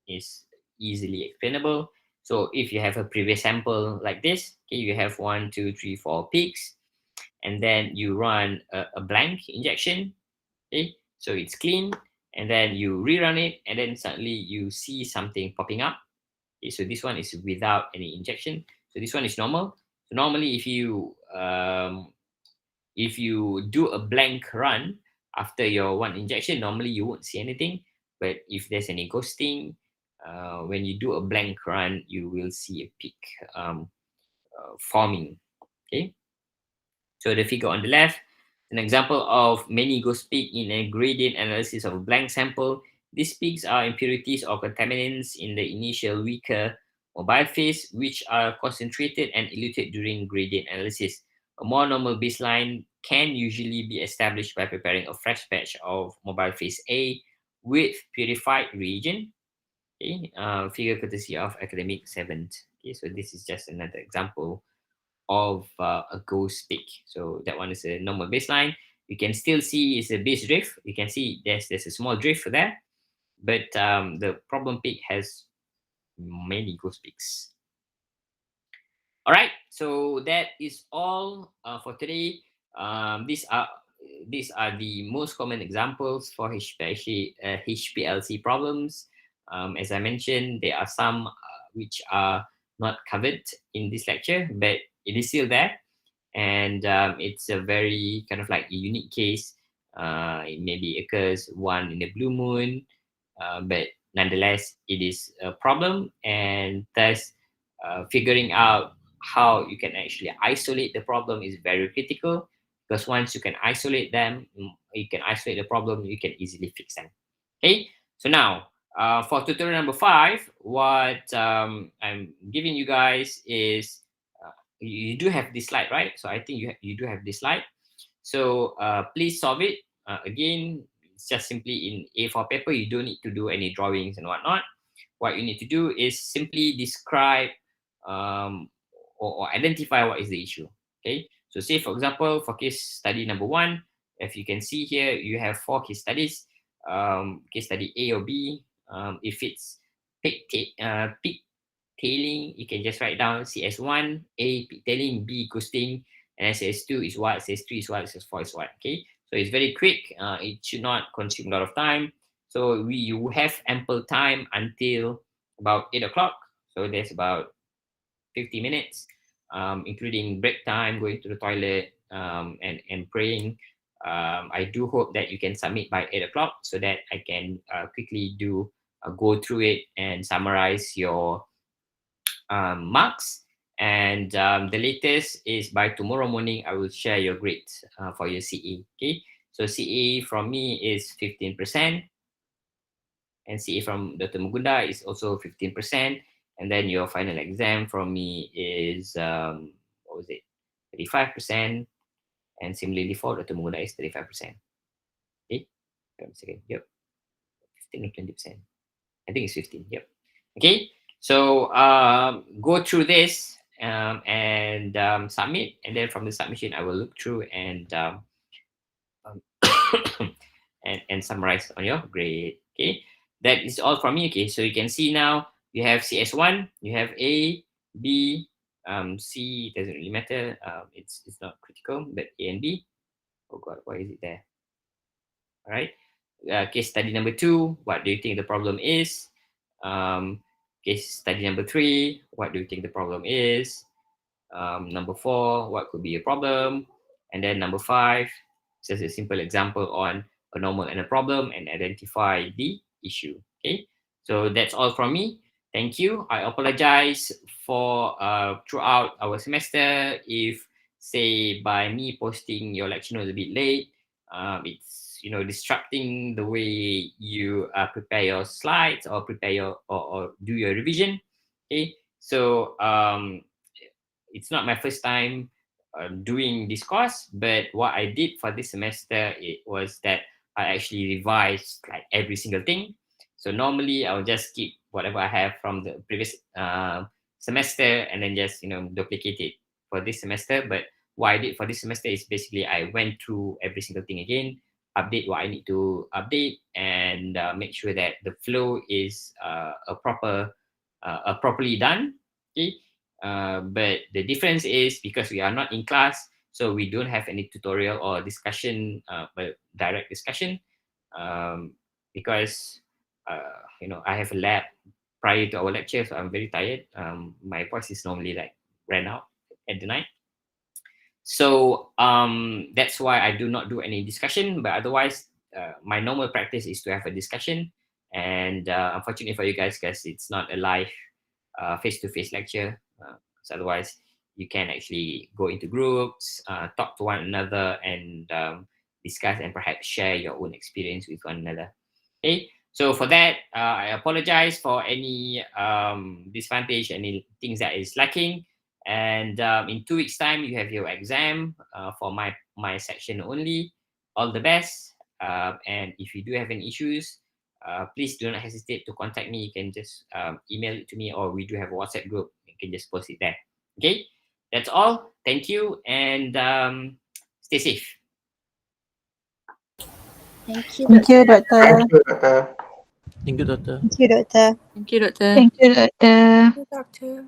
is easily explainable. So if you have a previous sample like this, okay, you have 1, 2, 3, 4 peaks, and then you run a blank injection. Okay, so it's clean, and then you rerun it, and then suddenly you see something popping up. Okay, so this one is without any injection. So this one is normal. So normally, if you do a blank run after your one injection, normally you won't see anything. But if there's any ghosting, when you do a blank run, you will see a peak forming. Okay, so the figure on the left, an example of many ghost peak in a gradient analysis of a blank sample. These peaks are impurities or contaminants in the initial weaker mobile phase, which are concentrated and eluted during gradient analysis. A more normal baseline can usually be established by preparing a fresh batch of mobile phase A with purified reagent. Okay, figure courtesy of academic 7th. Okay, so this is just another example of a ghost peak. So that one is a normal baseline. You can still see it's a base drift. You can see there's a small drift there, but the problem peak has many ghost peaks. All right, so that is all for today. These are the most common examples for HPLC problems. As I mentioned, there are some which are not covered in this lecture, but it is still there, and it's a very kind of like a unique case. It maybe occurs one in a blue moon, but nonetheless, it is a problem, and thus figuring out how you can actually isolate the problem is very critical, because once you can isolate them, you can isolate the problem, you can easily fix them. Okay, so now for tutorial number 5, what I'm giving you guys is you do have this slide, right? So I think you do have this slide. So please solve it. Again, it's just simply in A4 paper. You don't need to do any drawings and whatnot. What you need to do is simply describe or identify what is the issue. Okay. So say, for example, for case study number 1, if you can see here, you have 4 case studies. Case study A or B. If it's peak tailing, you can just write down CS1, A, peak tailing, B, ghosting, and CS2 is what, CS3 is what, CS4 is what. Okay, so it's very quick. It should not consume a lot of time. So you have ample time until about 8 o'clock. So there's about 50 minutes, including break time, going to the toilet, and praying. I do hope that you can submit by 8 o'clock so that I can quickly go through it and summarize your marks. And the latest is by tomorrow morning, I will share your grades for your CA. Okay, so CA from me is 15%, and CA from Dr. Mugunda is also 15%. And then your final exam from me is what was it, 35%, and similarly for Dr. Mugunda is 35%. Okay, wait a second. Yep, 15 or 20%. I think it's 15. Yep. Okay, so go through this and submit, and then from the submission, I will look through and um, and summarize on your grade. Okay, that is all from me. Okay, so you can see now you have CS1, you have A, B, C doesn't really matter. It's not critical, but A and B. Oh God, why is it there? All right. Case study number 2, what do you think the problem is? Case study number 3, what do you think the problem is? Number 4, what could be a problem? And then number 5, just a simple example on a normal and a problem, and identify the issue. Okay, so that's all from me. Thank you. I apologize for throughout our semester if, say, by me posting your lecture notes a bit late, it's disrupting the way you prepare your slides or prepare your or do your revision. Okay, so it's not my first time doing this course, but what I did for this semester, it was that I actually revised like every single thing. So normally I'll just keep whatever I have from the previous semester and then just duplicate it for this semester. But what I did for this semester is basically I went through every single thing again, update what I need to update, and make sure that the flow is properly done. Okay. But the difference is because we are not in class, so we don't have any tutorial or discussion, but direct discussion, because I have a lab prior to our lecture, so I'm very tired. My voice is normally like ran out at the night. So that's why I do not do any discussion, but otherwise my normal practice is to have a discussion. And unfortunately for you guys, it's not a live face-to-face lecture. So otherwise, you can actually go into groups, talk to one another, and discuss and perhaps share your own experience with one another. Okay, so for that, I apologize for any disadvantage, any things that is lacking. And in 2 weeks' time, you have your exam for my section only. All the best. And if you do have any issues, please do not hesitate to contact me. You can just email it to me, or we do have a WhatsApp group. You can just post it there. Okay, that's all. Thank you, and stay safe. Thank you. Thank you, Doctor. Thank you, Doctor. Thank you, Doctor. Thank you, Doctor. Thank you, Doctor. Thank you, Doctor. Doctor.